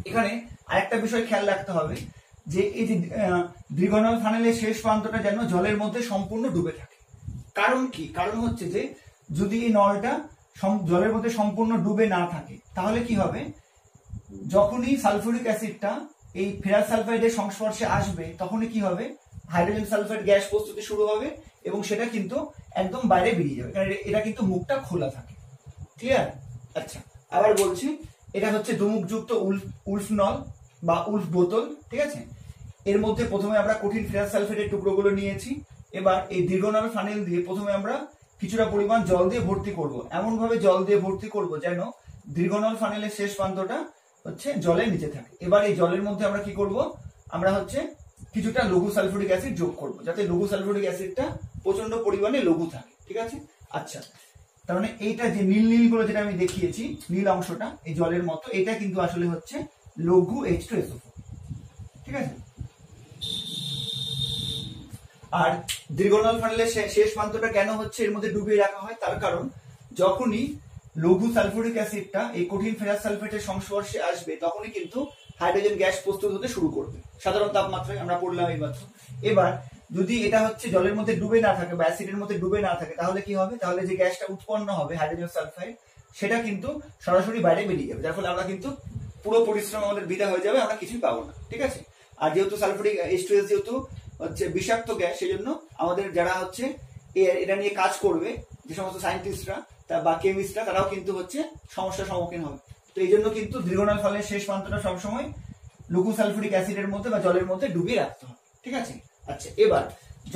এখানে আরেকটা বিষয় খেয়াল রাখতে হবে যে এই যে দীর্ঘনল ফানেলের শেষ প্রান্তটা যেন জলের মধ্যে সম্পূর্ণ ডুবে থাকে। কারণ কি, কারণ হচ্ছে যে যদি এই নলটা জলের মধ্যে সম্পূর্ণ ডুবে না থাকে তাহলে কি হবে, যখনই সালফিউরিক অ্যাসিডটা এই ফেরাস সালফাইডের সংস্পর্শে আসবে তখনই কি হবে, হাইড্রোজেন সালফাইড গ্যাস প্রস্তুতি শুরু হবে এবং সেটা কিন্তু একদম বাইরে বেরিয়ে যাবে, কারণ এটা কিন্তু মুখটা খোলা থাকে। ক্লিয়ার? আচ্ছা, আবার বলছি, এটা হচ্ছে দুমুখযুক্ত উল্ফ নল বা উল্ফ বোতল। ঠিক আছে, এর মধ্যে প্রথমে আমরা কঠিন ফেরাস সালফেটের টুকরোগুলো নিয়েছি। এবার এই দীর্ঘনল ফানেল দিয়ে প্রথমে আমরা কিছুটা পরিমাণ জল দিয়ে ভর্তি করব, এমন ভাবে জল দিয়ে ভর্তি করব যেন দীর্ঘনল ফানেলের শেষ প্রান্তটা হচ্ছে জলের নিচে থাকে। এবার এই জলের মধ্যে আমরা কি করব, আমরা হচ্ছে কিছুটা লঘু সালফিউরিক অ্যাসিড যোগ করব, যাতে লঘু সালফিউরিক অ্যাসিডটা প্রচন্ড পরিমাণে লঘু থাকে। ঠিক আছে, আচ্ছা, তার মানে এইটা যে নীল নীল গুলো যেটা আমি দেখিয়েছি, নীল অংশটা এই জলের মতো, এটা কিন্তু আসলে হচ্ছে লঘু H2SO4। ঠিক আছে, আর দীর্ঘনল ফানেলের শেষ প্রান্তটা কেন হচ্ছে এর মধ্যে ডুবিয়ে রাখা হয়, তার কারণ যখনই লঘু সালফিউরিক অ্যাসিডটা এই কঠিন ফেরাস সালফেটের সংস্পর্শে আসবে তখনই কিন্তু হাইড্রোজেন গ্যাস প্রস্তুত হতে শুরু করবে সাধারণ তাপমাত্রায়, আমরা পড়লাম এই মাত্র। এবার যদি এটা হচ্ছে জলের মধ্যে ডুবে না থাকে বা অ্যাসিডের মধ্যে ডুবে না থাকে তাহলে কি হবে, তাহলে যে গ্যাসটা উৎপন্ন হবে হাইড্রোজেন সালফাইড সেটা কিন্তু সরাসরি বাইরে বেরিয়ে যাবে, যার ফলে আমরা কিন্তু পুরো পরিশ্রম আমাদের বৃথা হয়ে যাবে, আমরা কিছুই পাবো না। ঠিক আছে, আর যেহেতু সালফিউরিক H2S যেহেতু হচ্ছে বিষাক্ত গ্যাস, সেই জন্য আমাদের যারা হচ্ছে এটা নিয়ে কাজ করবে, যে সমস্ত সায়েন্টিস্টরা বা কেমিস্টরা, তারাও কিন্তু হচ্ছে সমস্যার সম্মুখীন হবে। তো এই জন্য কিন্তু দীর্ঘনল ফানেলের শেষ প্রান্তটা সবসময় লঘু সালফিউরিক অ্যাসিডের মধ্যে বা জলের মধ্যে ডুবিয়ে রাখতে হবে। ঠিক আছে, আচ্ছা, এবার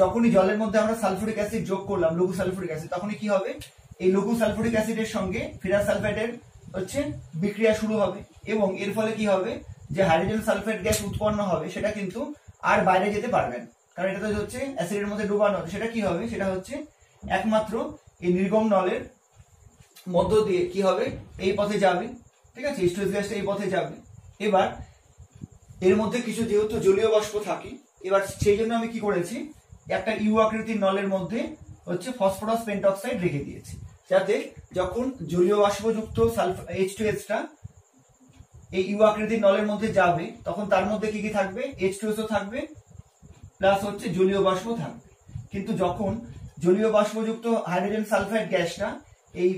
যখনই জলের মধ্যে আমরা সালফিউরিক অ্যাসিড যোগ করলাম, লঘু সালফিউরিক অ্যাসিড, তখনই কি হবে, এই লঘু সালফিউরিক অ্যাসিডের সঙ্গে ফেরাস সালফাইডের হচ্ছে বিক্রিয়া শুরু হবে এবং এর ফলে কি হবে, যে হাইড্রোজেন সালফাইড গ্যাস উৎপন্ন হবে সেটা কিন্তু আর বাইরে যেতে পারবে না, কারণ এটা তো হচ্ছে অ্যাসিডের মধ্যে ডুবানো, সেটা কি হবে, সেটা হচ্ছে একমাত্র এই নির্গম নলের মধ্য দিয়ে কি হবে, এই পথে যাবে। ঠিক আছে, H2S গ্যাসটা এই পথে যাবে। এবার এর মধ্যে কিছু যেহেতু জলীয় বাষ্প থাকে, এবার সেই জন্য আমি কি করেছি, একটা ইউ আকৃতির নলের মধ্যে হচ্ছে ফসফরাস পেন্টঅক্সাইড রেখে দিয়েছি, যাতে যখন জলীয় বাষ্পযুক্ত H2S-টা এই ইউ আকৃতির নলের মধ্যে যাবে তখন তার মধ্যে কি কি থাকবে, H2SO থাকবে প্লাস হচ্ছে জলীয় বাষ্প থাকবে। কিন্তু যখন জলীয় বাষ্পযুক্ত হাইড্রোজেন সালফাইড গ্যাসটা এই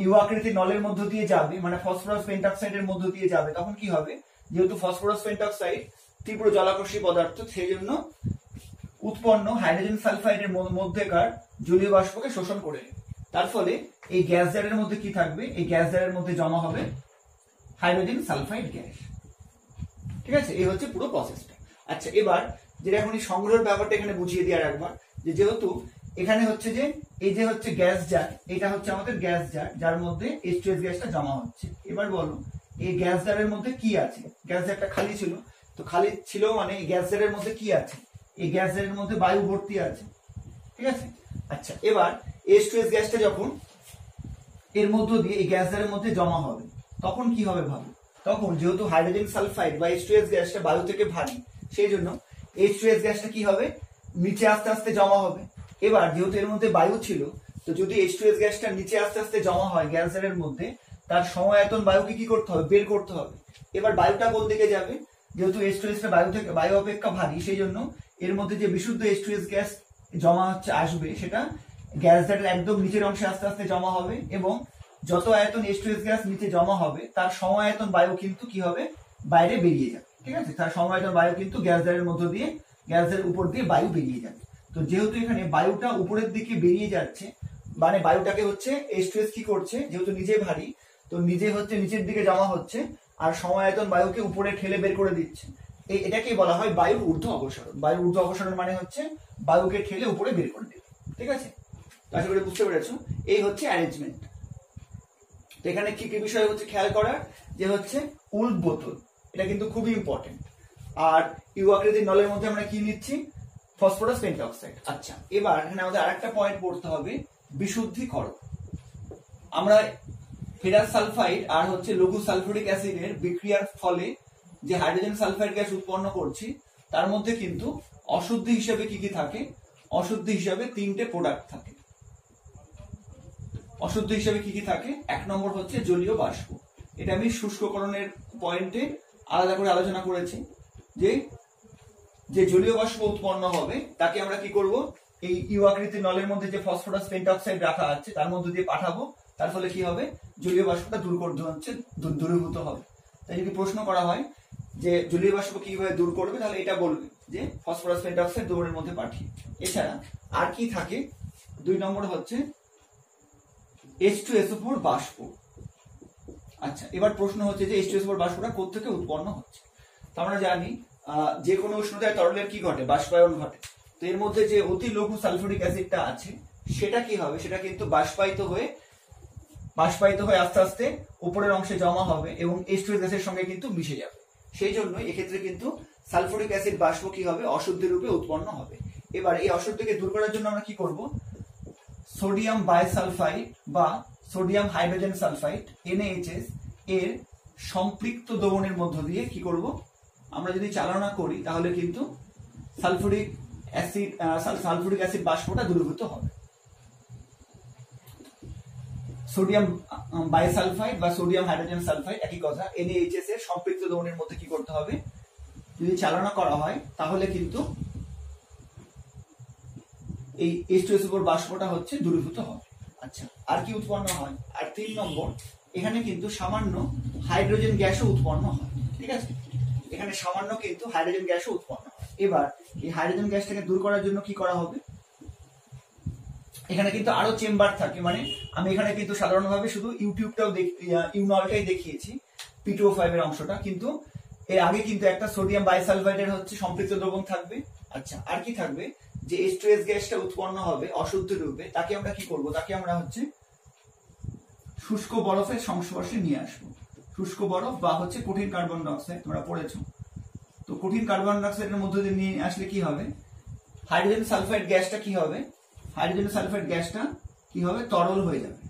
ইউ আকৃতির নলের মধ্য দিয়ে যাবে, মানে ফসফরাস পেন্টঅক্সাইডের মধ্য দিয়ে যাবে, তখন কি হবে, যেহেতু ফসফরাস পেন্টঅক্সাইড তীব্র জলাকর্ষী পদার্থ, সেই জন্য উৎপন্ন হাইড্রোজেন সালফাইডের মধ্যেকার জলীয় বাষ্পকে শোষণ করে নেবে। তার ফলে এই গ্যাস জারের মধ্যে কি থাকবে, এই গ্যাস জারের মধ্যে জমা হবে হাইড্রোজেন সালফাইড গ্যাস। ঠিক আছে, এই হচ্ছে পুরো প্রসেসটা। আচ্ছা, এবার যেটা এখন সংগ্রহের ব্যাপারটা এখানে বুঝিয়ে দিয়ে আর একবার, যে যেহেতু এখানে হচ্ছে যে এই যে হচ্ছে গ্যাস জার, এটা হচ্ছে আমাদের গ্যাস জার, যার মধ্যে H2S গ্যাসটা জমা হচ্ছে। এবার বলো এই গ্যাস জারের মধ্যে কি আছে, গ্যাস জারটা খালি ছিল, তো খালি ছিল মানে এই গ্যাস জারের মধ্যে কি আছে, এই গ্যাস জারের মধ্যে বায়ু ভর্তি আছে। ঠিক আছে, আচ্ছা, এবার H2S গ্যাসটা যখন এর মধ্য দিয়ে এই গ্যাস জারের মধ্যে জমা হবে তখন কি হবে ভাবো, তখন যেহেতু হাইড্রোজেন সালফাইড বা H2S গ্যাসটা বায়ু থেকে ভারী, সেই জন্য H2S গ্যাসটা কি হবে, নিচে আস্তে আস্তে জমা হবে। এবার যেহেতু এর মধ্যে বায়ু ছিল, তো যদি H2S গ্যাসটা নিচে আস্তে আস্তে জমা হয় গ্যাসের মধ্যে, তার সময়তন বায়ুকে কি করতে হবে, বের করতে হবে। এবার বায়ুটা কোন দিকে যাবে, যেহেতু H2S টা বায়ু অপেক্ষা ভারী, সেই জন্য এর মধ্যে যে বিশুদ্ধ H2S গ্যাস জমা হচ্ছে আসবে, সেটা গ্যাসের একদম নিচের অংশে আস্তে আস্তে জমা হবে, এবং যত আয়তন H2S গ্যাস নিচে জমা হবে তার সমায়তন বায়ু কিন্তু কি হবে, বাইরে বেরিয়ে যাবে। ঠিক আছে, তার সমায়তন বায়ু কিন্তু গ্যাসের মধ্য দিয়ে, গ্যাসের উপর দিয়ে বায়ু বেরিয়ে যাবে। তো যেহেতু এখানে বায়ুটা উপরের দিকে বেরিয়ে যাচ্ছে, মানে বায়ুটাকে হচ্ছে H2S কি করছে, যেহেতু নিজে ভারী, তো নিজে হচ্ছে নিচের দিকে জমা হচ্ছে, আর সমায়তন বায়ুকে উপরে ঠেলে বের করে দিচ্ছে। এটাকেই বলা হয় বায়ুর ঊর্ধ্ব অপসারণ। বায়ুর ঊর্ধ্ব অপসারণ মানে হচ্ছে বায়ুকে ঠেলে উপরে বের করে দেবে। ঠিক আছে, আশা করি বুঝতে পেরেছো। এই হচ্ছে অ্যারেঞ্জমেন্ট। এখানে কি কি বিষয় হচ্ছে খেয়াল করার, যে হচ্ছে উল্ট বোতল, এটা কিন্তু খুবই ইম্পর্টেন্ট। আর ইউ আকৃতির নলের মধ্যে আমরা কি নিচ্ছি, ফসফরাস পেন্টঅক্সাইড। আচ্ছা, এবার এখানে আমাদের আরেকটা পয়েন্ট পড়তে হবে, বিশুদ্ধিকরণ। আমরা ফেরাস সালফাইড আর হচ্ছে লঘু সালফুরিক অ্যাসিডের বিক্রিয়ার ফলে যে হাইড্রোজেন সালফাইড গ্যাস উৎপন্ন করছি, তার মধ্যে কিন্তু অশুদ্ধি হিসেবে কি কি থাকে, অশুদ্ধি হিসেবে 3টে প্রোডাক্ট থাকে। অশুদ্ধ হিসেবে কি কি থাকে, 1 নম্বর হচ্ছে জলীয় বাষ্প। এটা আমি শুষ্ককরণের পয়েন্টে আলাদা করে আলোচনা করেছি, যে জলীয় বাষ্প উৎপন্ন হবে তাকে আমরা কি করব, এই ইউ আকৃতির নলের মধ্যে যে ফসফরাস পেন্টঅক্সাইড রাখা আছে তার মধ্যে দিয়ে পাঠাবো। তার ফলে কি হবে, জলীয় বাষ্পটা দূরীভূত হবে। তাই যদি প্রশ্ন করা হয় যে জলীয় বাষ্প কিভাবে দূর করবে, তাহলে এটা বলবে যে ফসফরাস পেন্টঅক্সাইড দ্রবণের মধ্যে পাঠিয়ে। এছাড়া আর কি থাকে, 2 নম্বর হচ্ছে H2SO4 বাষ্প। আচ্ছা, এবার প্রশ্ন হচ্ছে যে H2SO4 বাষ্পটা কোত্থেকে উৎপন্ন হচ্ছে। তো আমরা জানি যে কোনো উষ্ণতায় তরলের কি ঘটে, বাষ্পায়ন ঘটে। তো এর মধ্যে যে অতি লঘু সালফুরিক অ্যাসিডটা আছে, সেটা কি হবে, সেটা কিন্তু বাষ্পায়িত হয়ে আস্তে আস্তে উপরের অংশে জমা হবে এবং H2S গ্যাসের সঙ্গে কিন্তু মিশে যাবে। সেই জন্য এক্ষেত্রে কিন্তু সালফুরিক অ্যাসিড বাষ্প কি হবে, অশুদ্ধি রূপে উৎপন্ন হবে। এবার এই অশুদ্ধিকে দূর করার জন্য আমরা কি করব, সোডিয়াম বাইসালফাইড বা সোডিয়াম হাইড্রোজেন সালফাইড NaHS এর সম্পৃক্ত দ্রবণের মধ্য দিয়ে কি করব, আমরা যদি চালনা করি, তাহলে কিন্তু সালফুরিক অ্যাসিড বাষ্পটা দূরীভূত হবে। সোডিয়াম বাইসালফাইড বা সোডিয়াম হাইড্রোজেন সালফাইড একই কথা, NaHS এর সম্পৃক্ত দ্রবণের মধ্যে কি করতে হবে, যদি চালনা করা হয়, তাহলে কিন্তু এই H2SO4 বাষ্পটা হচ্ছে দূরীভূত হবে। আচ্ছা, আর কি উৎপন্ন হয়, আর 3 নম্বর, এখানে কিন্তু সামান্য হাইড্রোজেন গ্যাসও উৎপন্ন হয়। ঠিক আছে, এখানে সামান্য কিন্তু হাইড্রোজেন গ্যাসও উৎপন্ন হয়। এবার এই হাইড্রোজেন গ্যাসটাকে দূর করার জন্য কি করা হবে, এখানে কিন্তু আরো চেম্বার থাকে, মানে আমি এখানে কিন্তু সাধারণভাবে শুধু ইউনলটাই দেখিয়েছি, P2O5 এর অংশটা, কিন্তু এর আগে কিন্তু একটা সোডিয়াম বাইসালফাইডের হচ্ছে সম্পৃক্ত দ্রবণ থাকবে। আচ্ছা, আর কি থাকবে, যে H2S গ্যাসটা উৎপন্ন হবে অশুদ্ধ রূপে, তাকে আমরা কি করব, তাকে আমরা হচ্ছে শুষ্ক বরফের সংস্পর্শে নিয়ে আসবো। শুষ্ক বরফ বা হচ্ছে কঠিন কার্বন ডাই অক্সাইড, তোমরা পড়েছো। তো কঠিন কার্বন ডাই অক্সাইডের মধ্যে দিয়ে নিয়ে আসলে কি হবে, হাইড্রোজেন সালফাইড গ্যাসটা কি হবে, হাইড্রোজেন সালফাইড গ্যাসটা কি হবে, তরল হয়ে যাবে।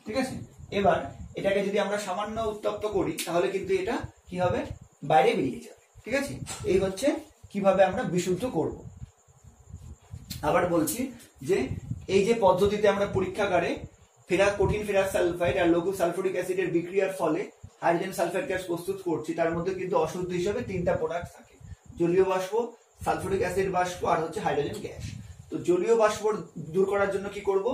ঠিক আছে, এবার এটাকে যদি আমরা সামান্য উত্তপ্ত করি, তাহলে কিন্তু এটা কি হবে, বাইরে বেরিয়ে যাবে। ঠিক আছে, এই হচ্ছে কিভাবে আমরা বিশুদ্ধ করব। আবার বলছি যে এই যে পদ্ধতিতে আমরা পরীক্ষাগারে কঠিন ফেরাস সালফাইড আর লঘু সালফুরিক অ্যাসিডের বিক্রিয়ার ফলে হাইড্রোজেন সালফাইড গ্যাস প্রস্তুত করছি, তার মধ্যে কিন্তু অশুদ্ধ হিসেবে 3টা প্রোডাক্ট থাকে, জলীয় বাষ্প, সালফুরিক অ্যাসিড বাষ্প আর হচ্ছে হাইড্রোজেন গ্যাস। তো জলীয় বাষ্প দূর করার জন্য কি করব,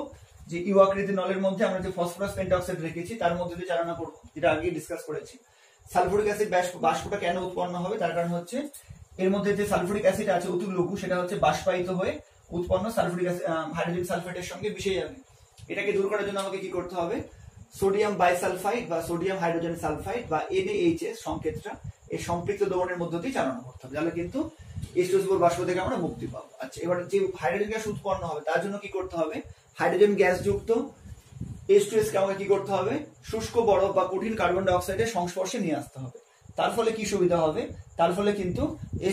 যে ইউ আকৃতি নলের মধ্যে আমরা যে ফসফরাস পেন্টঅক্সাইড রেখেছি তার মধ্যে দিয়ে চালনা করব, যেটা আগে ডিসকাস করেছি। সালফুরিক অ্যাসিড বাষ্পটা কেন উৎপন্ন হবে, তার কারণ হচ্ছে এর মধ্যে যে সালফুরিক অ্যাসিড আছে অতি লঘু, সেটা হচ্ছে বাষ্পায়িত হয়ে উৎপন্ন সালফুরিক হাইড্রোজেন সালফেটের সঙ্গে মিশে যাবে। এটাকে দূর করার জন্য আমাকে কি করতে হবে, সোডিয়াম বাইসালফাইড বা সোডিয়াম হাইড্রোজেন সালফাইড বা NaHS সংকেতটা এই সম্পৃক্ত দ্রবণের মধ্য দিয়ে চালনা করতে হবে, তাহলে কিন্তু H2SO4 বাষ্প থেকে আমরা মুক্তি পাবো। আচ্ছা, এবার যে হাইড্রোজেন গ্যাস উৎপন্ন হবে তার জন্য কি করতে হবে, হাইড্রোজেন গ্যাস যুক্ত H2S কে আমাকে কি করতে হবে, শুষ্ক বরফ বা কঠিন কার্বন ডাই অক্সাইডের সংস্পর্শে নিয়ে আসতে হবে। তার ফলে কি সুবিধা হবে, তার ফলে কিন্তু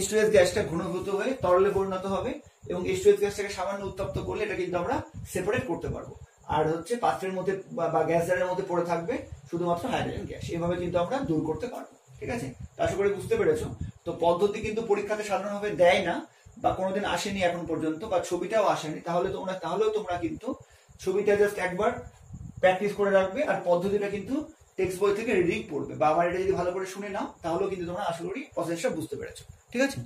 H2S গ্যাসটা ঘনীভূত হয়ে তরলে পরিণত হবে এবং H2S গ্যাসটাকে সামান্য উত্তপ্ত করলে এটা কিন্তু আমরা সেপারেট করতে পারবো। আর হচ্ছে পাত্রের মধ্যে বা গ্যাস জারের মধ্যে পড়ে থাকবে শুধুমাত্র হাইড্রোজেন গ্যাস। এইভাবে কিন্তু আমরা দূর করতে পারবো। ঠিক আছে, আশা করি বুঝতে পেরেছো। তো পদ্ধতি কিন্তু পরীক্ষাতে সাধারণভাবে দেয় না বা কোনোদিন আসেনি এখন পর্যন্ত, বা ছবিটাও আসেনি। তাহলেও তোমরা কিন্তু ছবিটা জাস্ট একবার প্র্যাকটিস করে রাখবে, আর পদ্ধতিটা কিন্তু টেক্সট বই থেকে রিডিং পড়বে, বা আমার এটা যদি ভালো করে শুনে নাও তাহলেও কিন্তু তোমরা আশা করি প্রসেসটা বুঝতে পেরেছো। ঠিক আছে,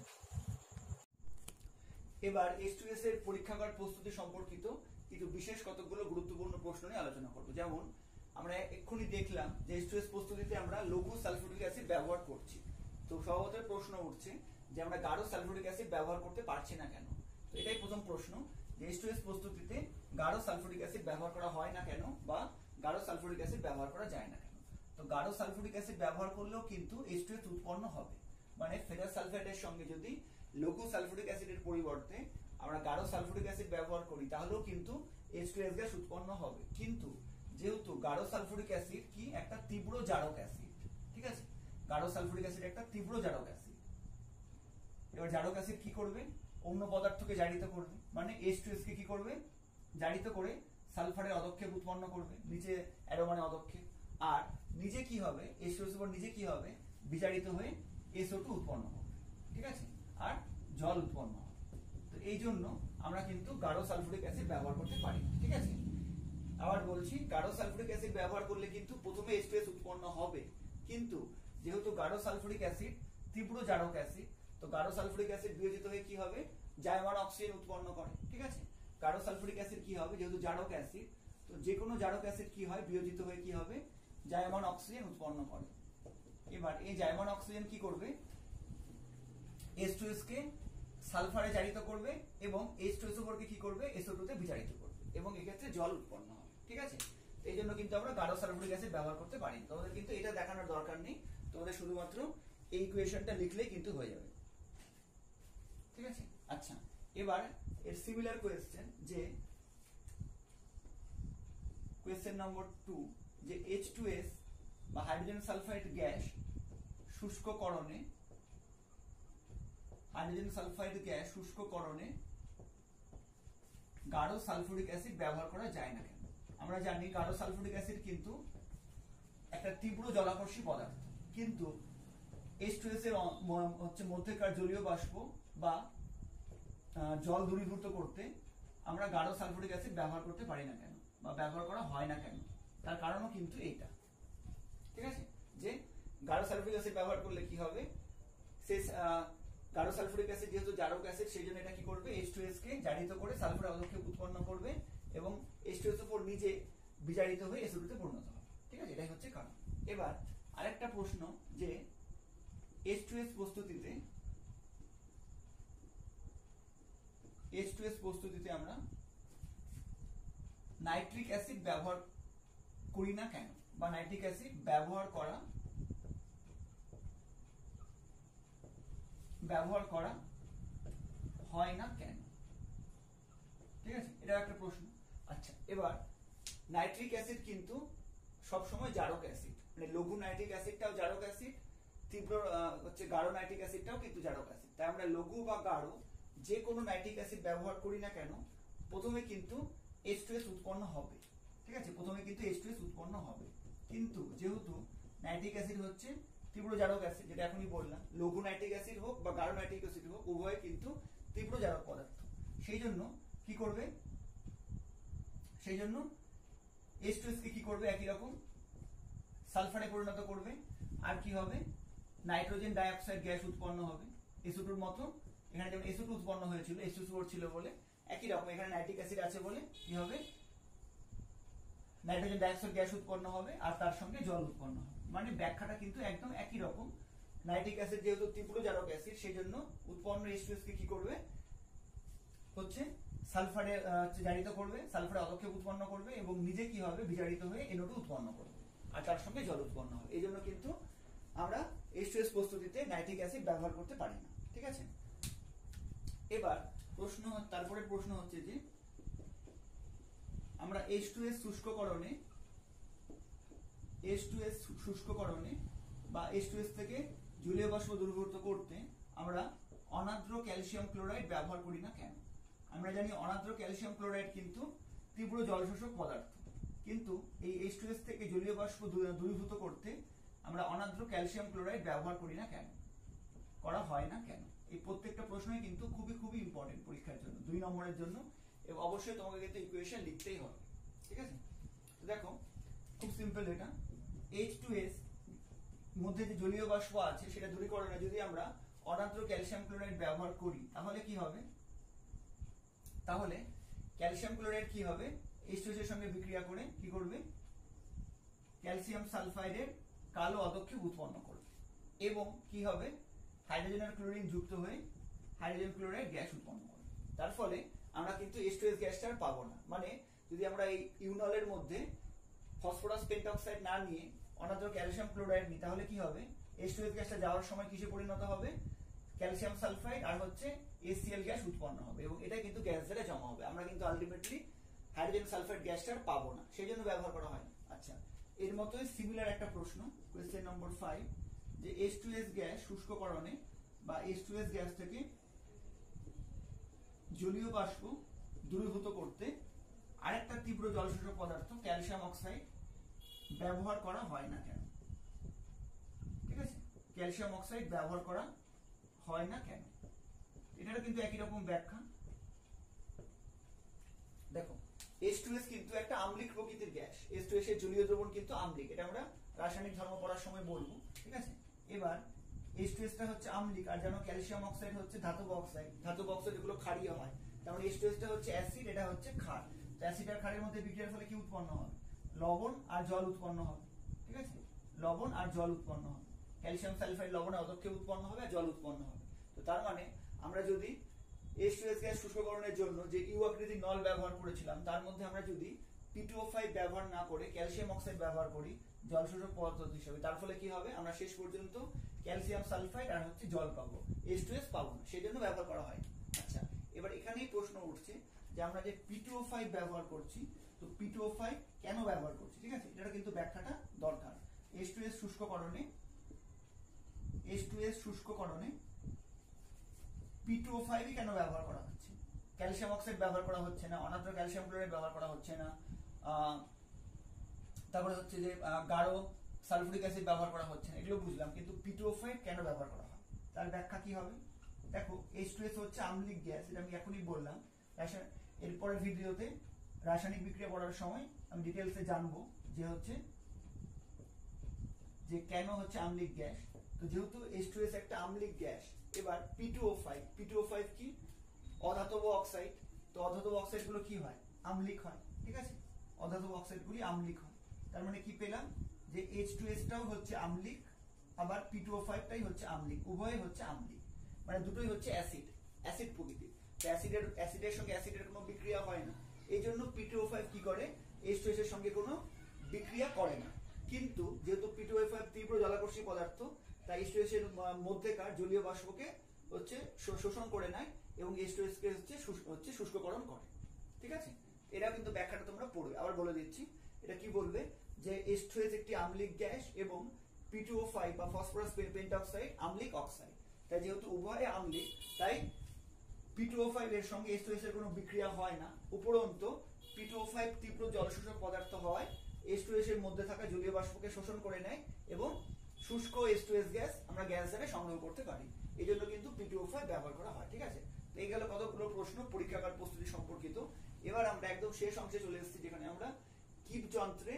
এবার H2S এর পরীক্ষাগার প্রস্তুতি সম্পর্কিত কিছু বিশেষ কতগুলো গুরুত্বপূর্ণ প্রশ্ন নিয়ে আলোচনা করব। যেমন আমরা এক্ষুনি দেখলাম যে H2S প্রস্তুতিতে আমরা লঘু সালফিউরিক অ্যাসিড ব্যবহার করছি। তো স্বভাবতই প্রশ্ন উঠছে যে আমরা গাঢ় সালফিউরিক অ্যাসিড ব্যবহার করতে পারছি না কেন। তো এটাই প্রথম প্রশ্ন, যে H2S প্রস্তুতিতে গাঢ় সালফিউরিক অ্যাসিড ব্যবহার করা হয় না কেন, বা গাঢ় সালফিউরিক অ্যাসিড ব্যবহার করা যায় না কেন। তো গাঢ় সালফিউরিক অ্যাসিড ব্যবহার করলেও কিন্তু H2S উৎপন্ন হবে। মানে ফেরাস সালফাইডের সঙ্গে যদি লঘু সালফিউরিক অ্যাসিডের পরিবর্তে আমরা গাঢ় সালফিউরিক অ্যাসিড ব্যবহার করি তাহলেও কিন্তু H2S গ্যাস উৎপন্ন হবে। কিন্তু যেহেতু গাঢ় সালফিউরিক অ্যাসিড কি একটা তীব্র জারক অ্যাসিড, ঠিক আছে, গাঢ় সালফিউরিক অ্যাসিড একটা তীব্র জারক অ্যাসিড। এবার জারক অ্যাসিড কি করবে, অন্য পদার্থকে জারিত করবে, মানে H2S কে কি করবে, জারিত করে সালফারের অধক্ষেপ উৎপন্ন করবে, নিচে অ্যারো মানে অধক্ষেপ, আর নিজে কি হবে, H2S এর উপর নিজে কি হবে, বিজারিত হয়ে SO2 উৎপন্ন হবে। ঠিক আছে, আর জল উৎপন্ন হবে। তো এই জন্য আমরা কিন্তু গাঢ় সালফিউরিক অ্যাসিড ব্যবহার করতে পারি। ঠিক আছে, আবার বলছি, গাঢ় সালফিউরিক অ্যাসিড ব্যবহার করলে কিন্তু প্রথমে H2S উৎপন্ন হবে, কিন্তু যেহেতু গাঢ় সালফিউরিক অ্যাসিড তীব্র জারক অ্যাসিড, তো গাঢ় সালফিউরিক অ্যাসিড বিয়োজিত হয়ে কি হবে, জায়মান অক্সিজেন উৎপন্ন করে। ঠিক আছে, গাঢ় সালফিউরিক অ্যাসিড কি হবে, যেহেতু জারক অ্যাসিড, তো যে কোনো জারক অ্যাসিড কি হয়, বিয়োজিত হয়ে কি হবে, জায়মান অক্সিজেন উৎপন্ন করে। এবার এই জায়মান অক্সিজেন কি করবে, H2S কে সালফারে জারিত করবে এবং H2SO4 কে কি করবে, SO2 তে বিজারিত করবে, এবং এক্ষেত্রে জল উৎপন্ন হবে। ঠিক আছে, এই জন্য কিন্তু আমরা গাঢ় সালফিউরিক অ্যাসিড ব্যবহার করতে পারি। তোমাদের কিন্তু এটা দেখানোর দরকার নেই, তোমাদের শুধুমাত্র এই ইকুয়েশনটা লিখলেই কিন্তু হয়ে যাবে। ঠিক আছে, আচ্ছা, এবার এর সিমিলার কোয়েশ্চেন, যে কোয়েশ্চেন নম্বর 2, যে H2S বা হাইড্রোজেন সালফাইড গ্যাস শুষ্ককরণে, হাইড্রোজেন সালফাইড গ্যাস শুষ্ককরণে গাঢ় সালফিউরিক অ্যাসিড ব্যবহার করা যায় না কেন। আমরা জানি গাঢ় সালফিউরিক অ্যাসিড কিন্তু একটা তীব্র জলাকর্ষী পদার্থ, কিন্তু H2S এর হচ্ছে মধ্যেকার জলীয় বাষ্প বা জল দূরীভূত করতে আমরা গাঢ় সালফিউরিক অ্যাসিড ব্যবহার করতে পারি না কেন, বা ব্যবহার করা হয় না কেন। তার কারণও কিন্তু এইটা। ঠিক আছে, যে গাঢ় সালফিউরিক অ্যাসিড ব্যবহার করলে কি হবে, গাঢ় সালফিউরিক অ্যাসিড যেহেতু জারক অ্যাসিড, সেই জন্য এটা কি করবে, H2S কে জারিত করে সালফারের অধক্ষেপ উৎপন্ন করবে এবং H2SO4 নিজে বিজারিত হয়ে SO2 তে পরিণত হবে। ঠিক আছে, এটাই হচ্ছে কারণ। এবার আরেকটা প্রশ্ন, যে H2S প্রস্তুতিতে আমরা নাইট্রিক অ্যাসিড ব্যবহার করি না কেন, বা নাইট্রিক অ্যাসিড ব্যবহার করা হয় না কেন। ঠিক আছে, এটা একটা প্রশ্ন। আচ্ছা, এবার নাইট্রিক অ্যাসিড কিন্তু সবসময় জারক অ্যাসিড, মানে লঘু নাইট্রিক অ্যাসিডটাও জারক অ্যাসিড, তীব্র হচ্ছে গাঢ় নাইট্রিক অ্যাসিডটাও কিন্তু জারক অ্যাসিড। তাই আমরা লঘু বা গাঢ় যে কোনো নাইট্রিক অ্যাসিড ব্যবহার করি না কেন, প্রথমে কিন্তু H2S উৎপন্ন হবে। ঠিক আছে, প্রথমে কিন্তু H2S উৎপন্ন হবে, কিন্তু যেহেতু নাইট্রিক অ্যাসিড হচ্ছে তীব্র জারক অ্যাসিড, যেটা এখনই বললাম, লঘু নাইট্রিক অ্যাসিড হোক বা গাঢ় নাইট্রিক অ্যাসিড হোক, উভয় কিন্তু তীব্র জারক পদার্থ। সেই জন্য কি করবে, সেই জন্য H2S কে কি করবে, একই রকম সালফারে পরিণত করবে, আর কি হবে, নাইট্রোজেন ডাইঅক্সাইড গ্যাস উৎপন্ন হবে SO2 এর মতো। এখানে যেমন SO2 উৎপন্ন হয়েছিল, H2SO4 ছিল বলে, একই রকম এখানে নাইট্রিক অ্যাসিড আছে বলে কি হবে, নাইট্রোজেন ডাইঅক্সাইড গ্যাস উৎপন্ন হবে, আর তার সঙ্গে জল উৎপন্ন হবে। মানে ব্যাখ্যাটা কিন্তু একদম একই রকম। নাইট্রিক অ্যাসিড যেহেতু তীব্র জারক অ্যাসিড, সেই জন্য উৎপন্ন H2S কে কি করবে, হচ্ছে সালফারে জারিত করবে, সালফারে অধক্ষেপ উৎপন্ন করবে এবং নিজে কি হবে, বিজারিত হয়ে NO2 উৎপন্ন করবে, আর তার সঙ্গে জল উৎপন্ন হবে। এই জন্য কিন্তু আমরা H2S প্রস্তুতিতে নাইট্রিক অ্যাসিড ব্যবহার করতে পারি না। ঠিক আছে, এবার তারপরে প্রশ্ন হচ্ছে যে আমরা H2S শুষ্ককরণে বা H2S থেকে জলীয় বাষ্প দূরীভূত করতে আমরা অনার্দ্র ক্যালসিয়াম ক্লোরাইড ব্যবহার করি না কেন। আমরা জানি অনার্দ্র ক্যালসিয়াম ক্লোরাইড কিন্তু তীব্র জলশোষক পদার্থ। কিন্তু এই H2S থেকে জলীয় বাষ্প দূরীভূত করতে আমরা অনার্দ্র ক্যালসিয়াম ক্লোরাইড ব্যবহার করি না কেন, করা হয় না কেন? এই প্রত্যেকটা প্রশ্নই কিন্তু খুবই খুবই ইম্পর্টেন্ট পরীক্ষার জন্য, 2 নম্বরের জন্য, এবং অবশ্যই তোমাকে কিন্তু ইকুয়েশন লিখতেই হবে। ঠিক আছে, তো দেখো খুব সিম্পল, এটা H2S মধ্যে যে জলীয় বাষ্প আছে সেটা দূরীকরণে যদি আমরা অনার্দ্র ক্যালসিয়াম ক্লোরাইড ব্যবহার করি তাহলে কি হবে? তাহলে ক্যালসিয়াম ক্লোরাইড কি হবে? H2S এর সঙ্গে বিক্রিয়া করে কি করবে? ক্যালসিয়াম সালফাইডের কালো অধক্ষেপ উৎপন্ন করবে, এবং কি হবে? হাইড্রোজেন আর ক্লোরিন যুক্ত হয়ে হাইড্রোজেন ক্লোরাইড গ্যাস উৎপন্ন করবে। তার ফলে আমরা কিন্তু H2S গ্যাসটা আর পাবো না। মানে যদি আমরা এই ইউনলের মধ্যে ফসফরাস পেন্টঅক্সাইড না নিয়ে অনার্দ্র ক্যালসিয়াম ক্লোরাইড নিই তাহলে কি হবে? H2S গ্যাসটা যাওয়ার সময় কিসে পরিণত হবে? ক্যালসিয়াম সালফাইড আর হচ্ছে HCl গ্যাস উৎপন্ন হবে, এবং এটা কিন্তু গ্যাস দ্বারা জমা হবে। আমরা কিন্তু আলটিমেটলি হাইড্রোজেন সালফাইড গ্যাসটা আর পাবো না, সেই জন্য ব্যবহার করা হয়। আচ্ছা, এর মতোই সিমিলার একটা প্রশ্ন, কোয়েশ্চেন নম্বর 5, যে H2S গ্যাস শুষ্ককরণে বা H2S গ্যাস থেকে জলীয় বাষ্প দূরীভূত করতে আরেকটা তীব্র জলশোষক পদার্থ ক্যালসিয়াম অক্সাইড ব্যবহার করা হয় না কেন? ঠিক আছে, ক্যালসিয়াম অক্সাইড ব্যবহার করা হয় না কেন? এটারও কিন্তু একই রকম ব্যাখ্যা। দেখো H2S কিন্তু একটা আম্লিক প্রকৃতির গ্যাস, H2S এর জলীয় দ্রবণ কিন্তু আম্লিক, এটা আমরা রাসায়নিক ধর্ম পড়ার সময় বলবো। ঠিক আছে, এবার H2S টা হচ্ছে আম্লিক, আর জানো ক্যালসিয়াম অক্সাইড হচ্ছে ধাতব অক্সাইড। ধাতব অক্সাইড এগুলো ক্ষারীয় হয়, তার H2S টা হচ্ছে অ্যাসিড, এটা হচ্ছে ক্ষার। তো অ্যাসিড আর ক্ষারের মধ্যে বিক্রিয়ার ফলে কি উৎপন্ন হবে? লবণ আর জল উৎপন্ন হবে। ঠিক আছে, লবণ আর জল উৎপন্ন হবে, ক্যালসিয়াম সালফাইড লবণে অধক্ষেপ উৎপন্ন হবে আর জল উৎপন্ন হবে। তো তার মানে আমরা যদি H2S গ্যাস শুষ্ককরণের জন্য যে ইউ আকৃতির নল ব্যবহার করেছিলাম তার মধ্যে আমরা যদি P2O5 ব্যবহার না করে ক্যালসিয়াম অক্সাইড ব্যবহার করি জলশোষক পদার্থ হিসেবে, তার ফলে কি হবে? আমরা শেষ পর্যন্ত ক্যালসিয়াম সালফাইড আর হচ্ছে জল পাবো, H2S পাবো না, সেই জন্য ব্যবহার করা হয়। আচ্ছা, এবার এখানেই প্রশ্ন উঠছে যে আমরা যে P2O5 ব্যবহার করছি, তো P2O5 কেন ব্যবহার করছি? ঠিক আছে, এটা কিন্তু ব্যাখ্যাটা দরকার। H2S শুষ্ককরণে P2O5 কেন ব্যবহার করা হচ্ছে? ক্যালসিয়াম অক্সাইড ব্যবহার করা হচ্ছে না, অনার্দ্র ক্যালসিয়াম ক্লোরাইড ব্যবহার করা হচ্ছে না, তারপরে হচ্ছে যে গাঢ় সালফুরিক অ্যাসিড ব্যবহার করা হচ্ছে না, এগুলো বুঝলাম, কিন্তু P2O5 কেন ব্যবহার করা হয় তার ব্যাখ্যা কি হবে? দেখো H2S হচ্ছে আম্লিক গ্যাস, এটা আমি এখনই বললাম। এরপরের ভিডিওতে রাসায়নিক বিক্রিয়া পড়ার সময় আমি ডিটেইলসে জানবো যে হচ্ছে যে কেন হচ্ছে আম্লিক গ্যাস। তো যেহেতু H2S একটা আম্লিক গ্যাস, এবার P2O5 কি? অধাতব অক্সাইড। তো অধাতব অক্সাইড গুলো কি হয়? আম্লিক হয়। ঠিক আছে, অধাতব অক্সাইড গুলি আম্লিক হয়। তার মানে কি পেলাম? যে H2S টাও হচ্ছে আম্লিক, আবার P2O5 টাই হচ্ছে আম্লিক, উভয়ই হচ্ছে আম্লিক, মানে দুটোই হচ্ছে অ্যাসিড প্রকৃতির। তো অ্যাসিডের সঙ্গে অ্যাসিডের কোনো বিক্রিয়া হয় না, এই জন্য P2O5 কি করে? H2S এর সঙ্গে কোনো বিক্রিয়া করে না। কিন্তু যেহেতু P2O5 তীব্র জলাকর্ষী পদার্থ, তাই H2S এর মধ্যেকার জলীয় বাষ্পকে হচ্ছে শোষণ করে নেয় এবং H2S কে হচ্ছে শুষ্ককরণ করে। ঠিক আছে, এটা কিন্তু ব্যাখ্যাটা তোমরা পড়বে। আবার বলে দিচ্ছি, এটা কি বলবে? যে H2S একটি আম্লিক গ্যাস এবং P2O5 বা ফসফরাস পেন্টঅক্সাইড আম্লিক অক্সাইড। তাই যেহেতু উভয় আম্লিক, তাই P2O5 এর সঙ্গে H2S এর কোনো বিক্রিয়া হয় না। উপরন্তু P2O5 তীব্র জলশোষক পদার্থ হয়, H2S এর মধ্যে থাকা জলীয় বাষ্পকে শোষণ করে নেয় এবং শুষ্ক H2S গ্যাস আমরা গ্যাস দ্বারা সংগ্রহ করতে পারি, এই জন্য কিন্তু P2O5 ব্যবহার করা হয়। ঠিক আছে, তো এই গেল কতগুলো প্রশ্ন পরীক্ষাগার প্রস্তুতি সম্পর্কিত। এবার আমরা একদম শেষ অংশে চলে এসেছি, যেখানে আমরা কিপ যন্ত্রে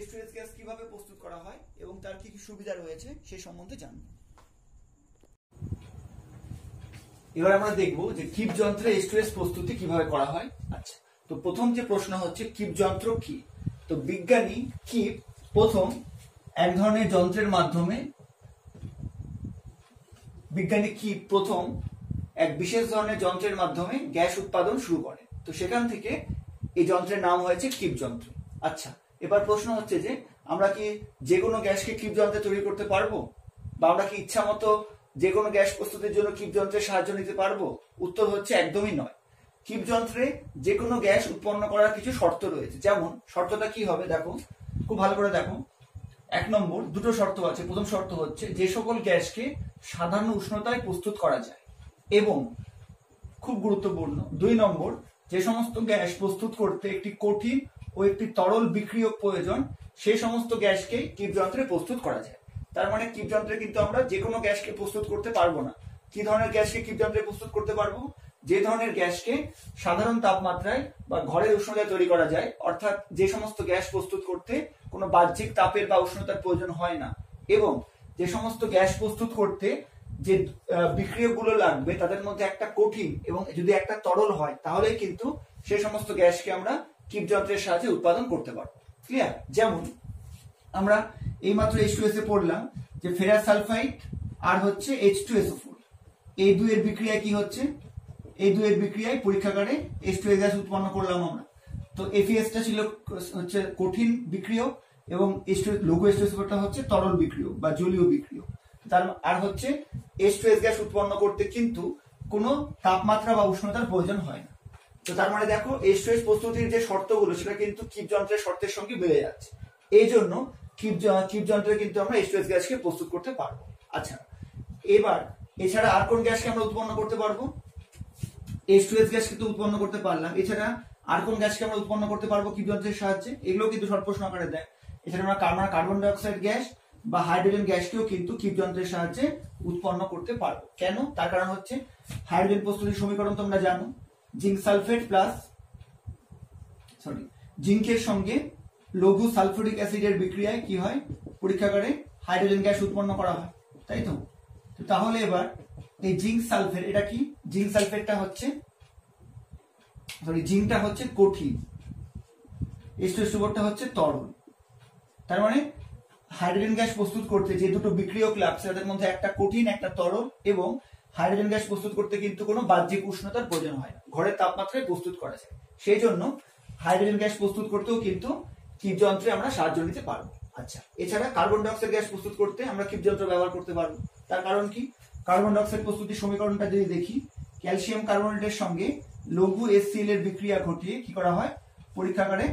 H2S গ্যাস কিভাবে প্রস্তুত করা হয় এবং তার কি কি সুবিধা রয়েছে সে সম্বন্ধে জানব। এবার আমরা দেখব যে কিপ যন্ত্রে H2S প্রস্তুতি কিভাবে করা হয়। আচ্ছা, তো প্রথম যে প্রশ্ন হচ্ছে কিপ যন্ত্র কি? তো বিজ্ঞানী কিপ প্রথম এক ধরনের যন্ত্রের মাধ্যমে এক বিশেষ ধরনের যন্ত্রের মাধ্যমে গ্যাস উৎপাদন শুরু করে। তো সেখান থেকে এই যন্ত্রের নাম হয়েছে কিপ যন্ত্র। আচ্ছা, এবার প্রশ্ন হচ্ছে যে আমরা কি যে কোনো গ্যাসকে কিপ যন্ত্রে তৈরি করতে পারবো, বা আমরা কি ইচ্ছা মতো যে কোনো গ্যাস প্রস্তুতির জন্য কিপ যন্ত্রের সাহায্য নিতে পারবো? উত্তর হচ্ছে একদমই নয়। কিপ যন্ত্রে যে কোনো গ্যাস উৎপন্ন করার কিছু শর্ত রয়েছে। যেমন শর্তটা কি হবে দেখো, খুব ভালো করে দেখো। 1 নম্বর, দুটো শর্ত আছে। প্রথম শর্ত হচ্ছে যে সকল গ্যাসকে সাধারণ উষ্ণতায় প্রস্তুত করা যায়, এবং খুব গুরুত্বপূর্ণ 2 নম্বর, যে সমস্ত গ্যাস প্রস্তুত করতে একটি কঠিন ও একটি তরল বিক্রিয়ক প্রয়োজন সেই সমস্ত গ্যাসকে কিপ যন্ত্রে প্রস্তুত করা যায়। তার মানে কিপ যন্ত্রে কিন্তু আমরা যে কোনো গ্যাসকে প্রস্তুত করতে পারবো না। কি ধরনের গ্যাসকে কিপ যন্ত্রে প্রস্তুত করতে পারবো? যে ধরনের গ্যাসকে সাধারণ তাপমাত্রায় বা ঘরের উষ্ণতায় তৈরি করা যায়, অর্থাৎ যে সমস্ত গ্যাস প্রস্তুত করতে কোনো বাহ্যিক তাপের বা উষ্ণতার প্রয়োজন হয় না, এবং যে সমস্ত গ্যাস প্রস্তুত করতে যে বিক্রিয়কগুলো লাগবে তাদের মধ্যে একটা কঠিন এবং যদি একটা তরল হয়, তাহলে কিন্তু সেই সমস্ত গ্যাসকে আমরা কিপ যন্ত্রের সাহায্যে উৎপাদন করতে পারবো। ক্লিয়ার? যেমন আমরা এইমাত্র H2S এ পড়লাম যে ফেরাস সালফাইড আর হচ্ছে H2SO4, এই দুইয়ের বিক্রিয়ায় কি হচ্ছে? এই দুইয়ের বিক্রিয়ায় পরীক্ষাগারে H2S গ্যাস উৎপন্ন করলাম আমরা। তো FeS টা ছিল হচ্ছে কঠিন বিক্রিয়ক এবং লঘু H2SO4 টা হচ্ছে তরল বিক্রিয়ক বা জলীয় বিক্রিয়ক। তার আর হচ্ছে H2S গ্যাস উৎপন্ন করতে কিন্তু কোনো তাপমাত্রা বা উষ্ণতার প্রয়োজন হয় না। তো তার মানে দেখো H2S প্রস্তুতির যে শর্তগুলো সেটা কিন্তু কিপ যন্ত্রের শর্তের সঙ্গে মিলে যাচ্ছে। এই জন্য কিপ যন্ত্রে কিন্তু আমরা H2S গ্যাসকে প্রস্তুত করতে পারবো। আচ্ছা, এবার এছাড়া আর কোন গ্যাসকে আমরা উৎপন্ন করতে পারবো? H2S গ্যাস কিন্তু উৎপন্ন করতে পারলাম, এছাড়া আর কোন গ্যাসকে আমরা উৎপন্ন করতে পারবো কিপ যন্ত্রের সাহায্যে? এগুলো কিন্তু শর্ট প্রশ্ন আকারে দেয়। এছাড়া আমরা কার্বন ডাই অক্সাইড গ্যাস বা হাইড্রোজেন গ্যাসকেও কিন্তু কিপ যন্ত্রের সাহায্যে উৎপন্ন করতে পারবো। কেন? তার কারণ হচ্ছে হাইড্রোজেন প্রস্তুতির সমীকরণ তোমরা জানো, জিঙ্ক সালফেট প্লাস জিঙ্কের সঙ্গে লঘু সালফিউরিক অ্যাসিডের বিক্রিয়ায় কি হয়? পরীক্ষাগারে হাইড্রোজেন গ্যাস উৎপন্ন করা হয়, তাই তো? তাহলে এবার এই জিঙ্ক সালফেট, এটা কি? জিঙ্ক সালফেটটা হচ্ছে জিঙ্কটা হচ্ছে কঠিন, H2SO4টা হচ্ছে তরল। তার মানে হাইড্রোজেন গ্যাস প্রস্তুত করতে যে দুটো বিক্রিয়ক লাগছে তাদের মধ্যে একটা কঠিন একটা তরল, এবং হাইড্রোজেন গ্যাস প্রস্তুত করতে কিন্তু কোনো বাহ্যিক উষ্ণতার প্রয়োজন হয় না, ঘরের তাপমাত্রায় প্রস্তুত করা যায়। সেই জন্য হাইড্রোজেন গ্যাস প্রস্তুত করতেও কিন্তু কিপ যন্ত্রে আমরা সাহায্য নিতে পারবো। আচ্ছা, এছাড়া কার্বন ডাই অক্সাইড গ্যাস প্রস্তুত করতে আমরা কিপ যন্ত্র ব্যবহার করতে পারবো। তার কারণ কি? কার্বন ডাই অক্সাইড প্রস্তুতির সমীকরণটা যদি দেখি, ক্যালসিয়াম কার্বনেটের সঙ্গে লঘু HCl এর বিক্রিয়া ঘটিয়ে কি করা হয়? পরীক্ষাগারে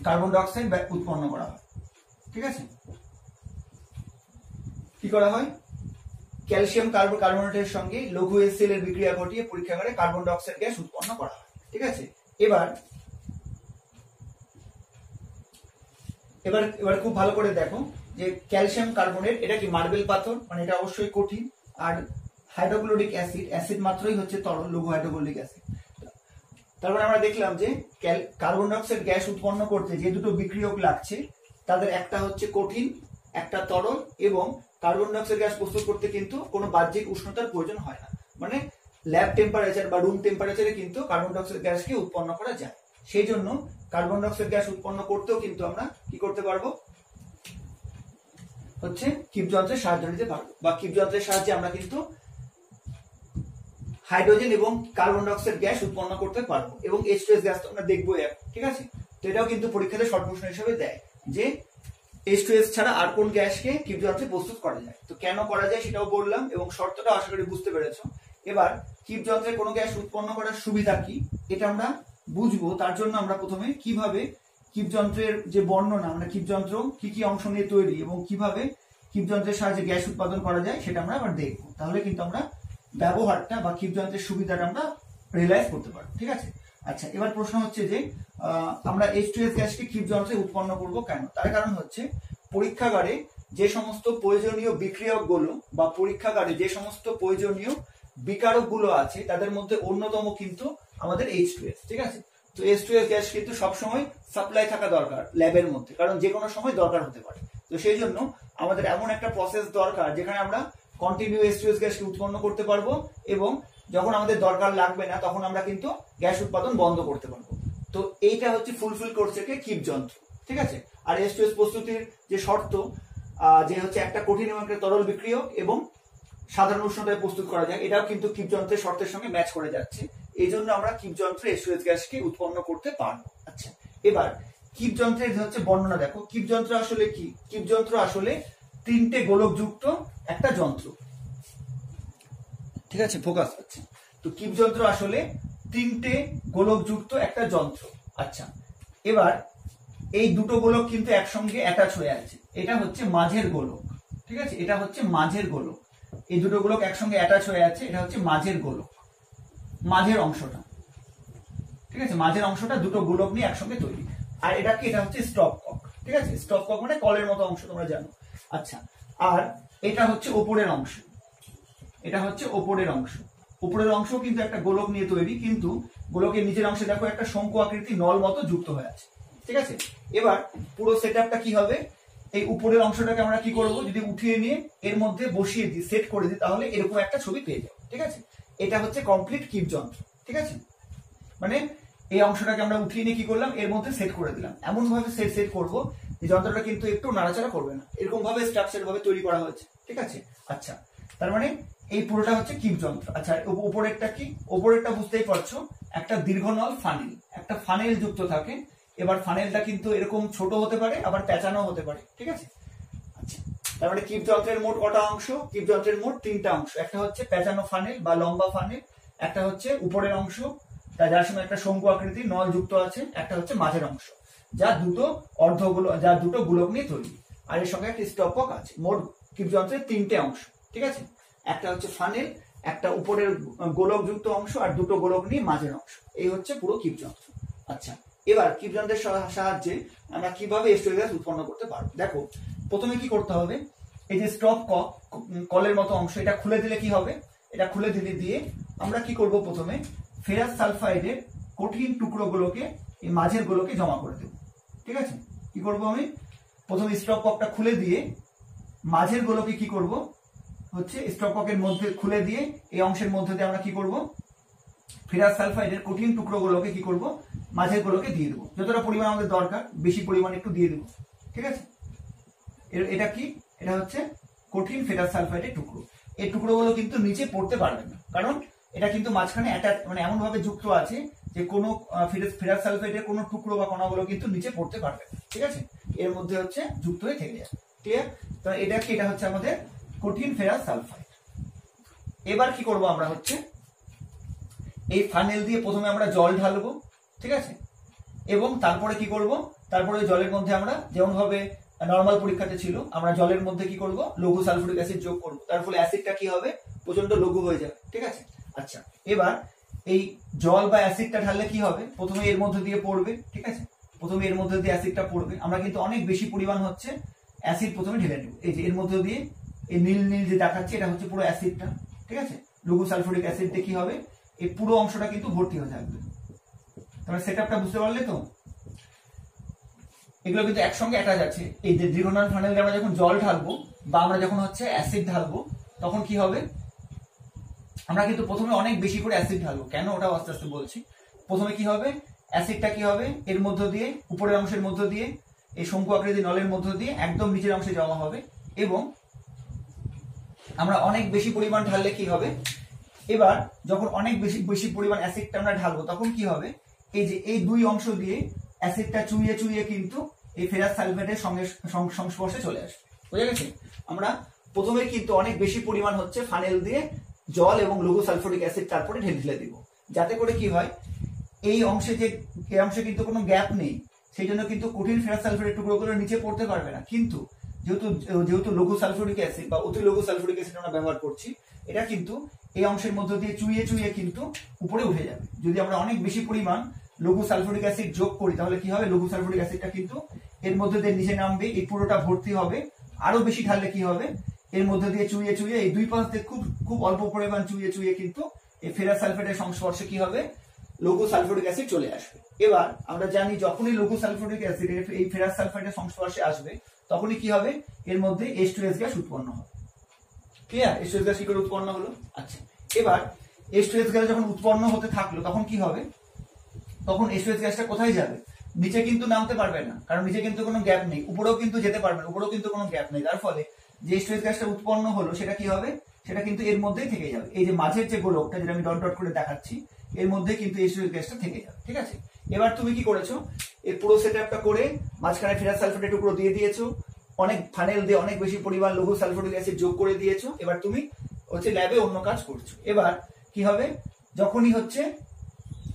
কার্বন ডাই অক্সাইড উৎপন্ন করা হয়। ঠিক আছে? কি করা হয়? ক্যালসিয়াম কার্বনেটের সঙ্গে লঘু HCl এর বিক্রিয়া ঘটিয়ে পরীক্ষাগারে কার্বন ডাই অক্সাইড গ্যাস উৎপন্ন করা হয়। ঠিক আছে? এবার খুব ভালো করে দেখো যে ক্যালসিয়াম কার্বনেট এটা কি মার্বেল পাথর, মানে এটা অবশ্যই কঠিন, আর হাইড্রোক্লোরিক অ্যাসিড মাত্রই হচ্ছে তরল, লঘু হাইড্রোক্লোরিক অ্যাসিড। তারপরে আমরা দেখলাম যে কার্বন ডাই অক্সাইড গ্যাস উৎপন্ন করতে যে দুটো বিক্রিয়ক লাগছে তাদের একটা হচ্ছে কঠিন একটা তরল, এবং কার্বন ডাই অক্সাইড গ্যাস প্রস্তুত করতে কিন্তু কোনো বাহ্যিক উষ্ণতার প্রয়োজন হয় না, মানে ল্যাব টেম্পারেচার বা রুম টেম্পারেচারে কিন্তু কার্বন ডাই অক্সাইড গ্যাসকে উৎপন্ন করা যায়। সেই জন্য কার্বন ডাই অক্সাইড গ্যাস উৎপন্ন করতেও কিন্তু আমরা কি করতে পারবো? হচ্ছে কিপ যন্ত্রের সাহায্য নিতে পারবো, বা কিপ যন্ত্রের সাহায্যে আমরা কিন্তু হাইড্রোজেন এবং কার্বন ডাই অক্সাইড গ্যাস উৎপন্ন করতে পারবো, এবং H2S গ্যাস তো আমরা দেখবো। ঠিক আছে? তো এটাও কিন্তু পরীক্ষাতে শর্ট প্রশ্ন হিসেবে দেয় যে H2S ছাড়া আর কোন গ্যাসকে কিপ যন্ত্রে প্রস্তুত করা যায়। তো কেন করা যায় সেটাও বললাম, এবং শর্তটা আশা করি বুঝতে পেরেছো। এবার কিপ যন্ত্রে কোনো গ্যাস উৎপন্ন করার সুবিধা কি এটা আমরা বুঝবো। তার জন্য আমরা প্রথমে কিভাবে কিপ যন্ত্রের যে বর্ণনা, মানে কিপ যন্ত্র কি কি অংশ নিয়ে তৈরি এবং কিভাবে কিপ যন্ত্রের সাহায্যে গ্যাস উৎপাদন করা যায় সেটা আমরা আবার দেখবো। তাহলে কিন্তু আমরা ব্যবহারটা বা কিপ যন্ত্রের সুবিধাটা আমরা রিয়েলাইজ করতে পারবো। ঠিক আছে? আচ্ছা, এবার প্রশ্ন হচ্ছে যে আমরা H2S গ্যাসকে কিপ যন্ত্রে উৎপন্ন করব কেন? তার কারণ হচ্ছে পরীক্ষাগারে যে সমস্ত প্রয়োজনীয় বিক্রিয়কগুলো বা পরীক্ষাগারে যে সমস্ত প্রয়োজনীয় বিকারকগুলো আছে তাদের মধ্যে অন্যতম কিন্তু আমাদের H2S। ঠিক আছে? তো H2S গ্যাস কিন্তু সবসময় সাপ্লাই থাকা দরকার ল্যাবের মধ্যে, কারণ যে কোনো সময় দরকার হতে পারে। তো সেই জন্য আমাদের এমন একটা প্রসেস দরকার যেখানে আমরা কন্টিনিউ H2S গ্যাসকে উৎপন্ন করতে পারবো, এবং যখন আমাদের দরকার লাগবে না তখন আমরা কিন্তু গ্যাস উৎপাদন বন্ধ করতে পারবো। তো এইটা হচ্ছে ফুলফিল করছে কিপ যন্ত্র। ঠিক আছে? আর H2S প্রস্তুতির যে শর্ত, যে হচ্ছে একটা কঠিন এবং একটা তরল বিক্রিয়ক এবং সাধারণ উষ্ণতায় প্রস্তুত করা যায়, এটাও কিন্তু কিপ যন্ত্রের শর্তের সঙ্গে ম্যাচ করে যাচ্ছে। এই জন্য আমরা কিপ যন্ত্রে H2S গ্যাসকে উৎপন্ন করতে পারবো। আচ্ছা, এবার কিপ যন্ত্রের হচ্ছে বর্ণনা দেখো। কিপ যন্ত্র আসলে কি? কিপ যন্ত্র আসলে তিনটে গোলকযুক্ত একটা যন্ত্র। ঠিক আছে? ফোকাস হচ্ছে। তো কিপ যন্ত্র আসলে তিনটে গোলকযুক্ত একটা যন্ত্র। আচ্ছা, এবার এই দুটো গোলক কিন্তু একসঙ্গে অ্যাটাচ হয়ে আছে, এটা হচ্ছে মাঝের গোলক। ঠিক আছে? এটা হচ্ছে মাঝের গোলক। এই দুটো গোলক একসঙ্গে অ্যাটাচ হয়ে আছে, এটা হচ্ছে মাঝের গোলক, মাঝের অংশটা। ঠিক আছে, মাঝের অংশটা দুটো গোলক নিয়ে একসঙ্গে তৈরি। আর এটা কি, এটা হচ্ছে স্টপ কক। ঠিক আছে, স্টপ কক মানে কলের মতো অংশ, তোমরা জানো। আচ্ছা, আর এটা হচ্ছে ওপরের অংশ, এটা হচ্ছে ওপরের অংশ। উপরের অংশ কিন্তু একটা গোলক নিয়ে তৈরি, কিন্তু গোলকের নিচের অংশে দেখো একটা শঙ্কু আকৃতি নল মতো যুক্ত হয়ে আছে। ঠিক আছে, এবার পুরো সেটআপটা কি হবে, এই উপরের অংশটাকে আমরা কি করব, যদি উঠিয়ে নিয়ে এর মধ্যে বসিয়ে দিই, সেট করে দিই, তাহলে এরকম একটা ছবি পেয়ে যাবো। ঠিক আছে, এটা হচ্ছে কমপ্লিট কিপ যন্ত্র। ঠিক আছে, মানে এই অংশটাকে আমরা উঠিয়ে নিয়ে কি করলাম, এর মধ্যে সেট করে দিলাম। এমন ভাবে সেট করব যে যন্ত্রটা কিন্তু একটু নাড়াচাড়া করবে না, এরকম ভাবে স্ট্রাকচার ভাবে তৈরি করা হয়েছে। ঠিক আছে, আচ্ছা, তার মানে এই পুরোটা হচ্ছে কিপ যন্ত্র। আচ্ছা, উপরেরটা কি, উপরেরটা বুঝতেই পারছো, একটা দীর্ঘনল ফানেল, একটা ফানেল যুক্ত থাকে। এবার ফানেলটা কিন্তু এরকম ছোট হতে পারে, আবার পেঁচানো হতে পারে। ঠিক আছে, আচ্ছা, তার মানে কিপ যন্ত্রের মোট কটা অংশ, কিপ যন্ত্রের মোট 3টা অংশ। একটা হচ্ছে পেঁচানো ফানেল বা লম্বা ফানেল, একটা হচ্ছে উপরের অংশ যার সঙ্গে একটা শঙ্কু আকৃতির নল যুক্ত আছে, একটা হচ্ছে মাঝের অংশ যা দুটো যা দুটো গোলক নিয়ে তৈরি, আর এর সঙ্গে একটা স্টপ কক আছে। মোট কিপ যন্ত্রের 3টে অংশ। ঠিক আছে, একটা হচ্ছে ফানেল, একটা উপরের গোলক যুক্ত অংশ, আর দুটো গোলক নিয়ে মাঝের অংশ। এই হচ্ছে পুরো কিপ যন্ত্র। আচ্ছা, এবার কিপ যন্ত্রের সাহায্যে আমরা কিভাবে স্টোরেজ গ্যাস উৎপন্ন করতে পারবো। দেখো, প্রথমে কি করতে হবে, এই যে স্টপ কক, কলের মতো অংশ, এটা খুলে দিলে কি হবে, এটা খুলে দিলে দিয়ে আমরা কি করব, প্রথমে ফেরাস সালফাইডের কঠিন টুকরোগুলোকে এই মাঝের গোলকে জমা করে দেব। ঠিক আছে, কি করব, আমি প্রথমে স্টপ ককটা খুলে দিয়ে মাঝের গোলকে কি করব, হচ্ছে স্টপ ককের মধ্যে খুলে দিয়ে এই অংশের মধ্যে দিয়ে আমরা কি করব, ফেরাস সালফাইডের কঠিন টুকরোগুলোকে কি করব, মাঝের গোলকে দিয়ে দেবো। যতটা পরিমাণ আমাদের দরকার, বেশি পরিমাণ একটু দিয়ে দেবো। ঠিক আছে, এটা কি, এটা হচ্ছে কঠিন ফেরাস সালফাইডের টুকরো। এই টুকরোগুলো কিন্তু নিচে পড়তে পারবে না, কারণ এটা কিন্তু মাঝখানে মানে এমন ভাবে যুক্ত আছে যে কোনো ফেরাস সালফাইডের কোনো টুকরো বা কণাগুলো কিন্তু নিচে পড়তে পারবে না। ঠিক আছে, এর মধ্যে হচ্ছে যুক্ত হয়ে থেকে যাবে। ক্লিয়ার? তো এটা কি, এটা হচ্ছে আমাদের কঠিন ফেরাস সালফাইড। এবার কি করব, আমরা হচ্ছে এই ফানেল দিয়ে প্রথমে আমরা জল ঢালবো। ঠিক আছে, এবং তারপরে কি করব, তারপরে জলের মধ্যে আমরা যেমন ভাবে নরমাল পরীক্ষাতে ছিল, আমরা জলের মধ্যে কি করব, লঘু সালফুরিক অ্যাসিড যোগ করব। তার ফলে অ্যাসিডটা কি হবে, প্রচন্ড লঘু হয়ে যাবে। ঠিক আছে, আচ্ছা, এবার এই জল বা অ্যাসিডটা ঢাললে কি হবে, প্রথমে এর মধ্যে দিয়ে পড়বে। ঠিক আছে, প্রথমে এর মধ্যে দিয়ে অ্যাসিডটা পড়বে। আমরা কিন্তু অনেক বেশি পরিমাণ হচ্ছে অ্যাসিড প্রথমে ঢেলে নেব। এই যে এর মধ্যে দিয়ে এই নীল নীল যে দেখাচ্ছে, এটা হচ্ছে পুরো অ্যাসিডটা। ঠিক আছে, লঘু সালফুরিক অ্যাসিড দিয়ে কি হবে, এই পুরো অংশটা কিন্তু ভর্তি হয়ে থাকবে। তোমরা সেটআপটা বুঝতে পারলে তো? এগুলো কিন্তু একসঙ্গে অ্যাটাচ আছে। এই যে দীর্ঘনল ফানেলে আমরা যখন জল ঢালবো বা আমরা যখন হচ্ছে অ্যাসিড ঢালবো, তখন কি হবে, আমরা কিন্তু প্রথমে অনেক বেশি করে অ্যাসিড ঢালবো। কেন, ওটাও আস্তে আস্তে বলছি। প্রথমে কি হবে, অ্যাসিডটা কি হবে, এর মধ্য দিয়ে, উপরের অংশের মধ্য দিয়ে, এই শঙ্কু আকৃতি নলের মধ্য দিয়ে একদম নিচের অংশে জমা হবে। এবং আমরা অনেক বেশি পরিমাণ ঢাললে কি হবে, এবার যখন অনেক বেশি পরিমাণ অ্যাসিডটা আমরা ঢালবো, তখন কি হবে, এই যে এই দুই অংশ দিয়ে অ্যাসিডটা চুইয়ে চুইয়ে কিন্তু এই ফেরাস সালফেটের সংস্পর্শে চলে আসবে। বুঝা গেছে? আমরা প্রথমে কিন্তু অনেক বেশি পরিমাণ হচ্ছে ফানেল দিয়ে জল এবং লঘু সালফুরিক অ্যাসিড তারপরে ঢেলে দিব, যাতে করে কি হয়, এই অংশে কিন্তু কোনো গ্যাপ নেই, সেই জন্য কিন্তু কঠিন ফেরাস সালফেটের টুকরোগুলো নিচে পড়তে পারবে না। কিন্তু যেহেতু লঘু সালফুরিক অ্যাসিড বা অতি লঘু সালফুরিক অ্যাসিড আমরা ব্যবহার করছি, এটা কিন্তু এই অংশের মধ্য দিয়ে চুইয়ে চুইয়ে কিন্তু উপরে উঠে যাবে। যদি আমরা অনেক বেশি পরিমাণ লঘু সালফুরিক অ্যাসিড যোগ করি, তাহলে কি হবে, লঘু সালফুরিক অ্যাসিডটা কিন্তু এর মধ্যে দিয়ে নিচে নামবে, এই পুরোটা ভর্তি হবে। আরো বেশি ঢাললে কি হবে, এর মধ্যে দিয়ে চুইয়ে চুইয়ে এই দুই পাশ দিয়ে খুব অল্প পরিমাণ চুইয়ে চুইয়ে কিন্তু এই ফেরাস সালফেটের সংস্পর্শে কি হবে, লঘু সালফুরিক অ্যাসিড চলে আসবে। এবার আমরা জানি, যখনই লঘু সালফুরিক অ্যাসিড এই ফেরাস সালফেটের সংস্পর্শে আসবে, তখনই কি হবে, এর মধ্যে H2S গ্যাস উৎপন্ন হবে। ক্লিয়ার? H2S গ্যাস কি করে উৎপন্ন হলো? আচ্ছা, এবার H2S গ্যাস যখন উৎপন্ন হতে থাকলো, তখন কি হবে, তখন H2S গ্যাসটা কোথায় যাবে, নিচে কিন্তু নামতে পারবে না, কারণ নিচে কিন্তু কোনো গ্যাপ নেই। উপরেও কিন্তু যেতে পারবে না, উপরেও কিন্তু কোনো গ্যাপ নেই। তার ফলে যে H2S গ্যাসটা উৎপন্ন হলো, সেটা কি হবে, সেটা কিন্তু এর মধ্যেই থেকে যাবে। এই যে মাঝের যে গোলকটা, যেটা আমি ডট ডট করে দেখাচ্ছি, এর মধ্যে কিন্তু H2S গ্যাসটা থেকে যাবে। ঠিক আছে, এবার তুমি কি করেছো, এই পুরো সেটআপটা করে মাঝখানে ফেরাস সালফেটের টুকরো দিয়ে দিয়েছো, অনেক ফানেল দিয়ে অনেক বেশি পরিমাণ লঘু সালফুরিক অ্যাসিড যোগ করে দিয়েছো। এবার তুমি হচ্ছে ল্যাবে অন্য কাজ করছো। এবার কি হবে, যখনই হচ্ছে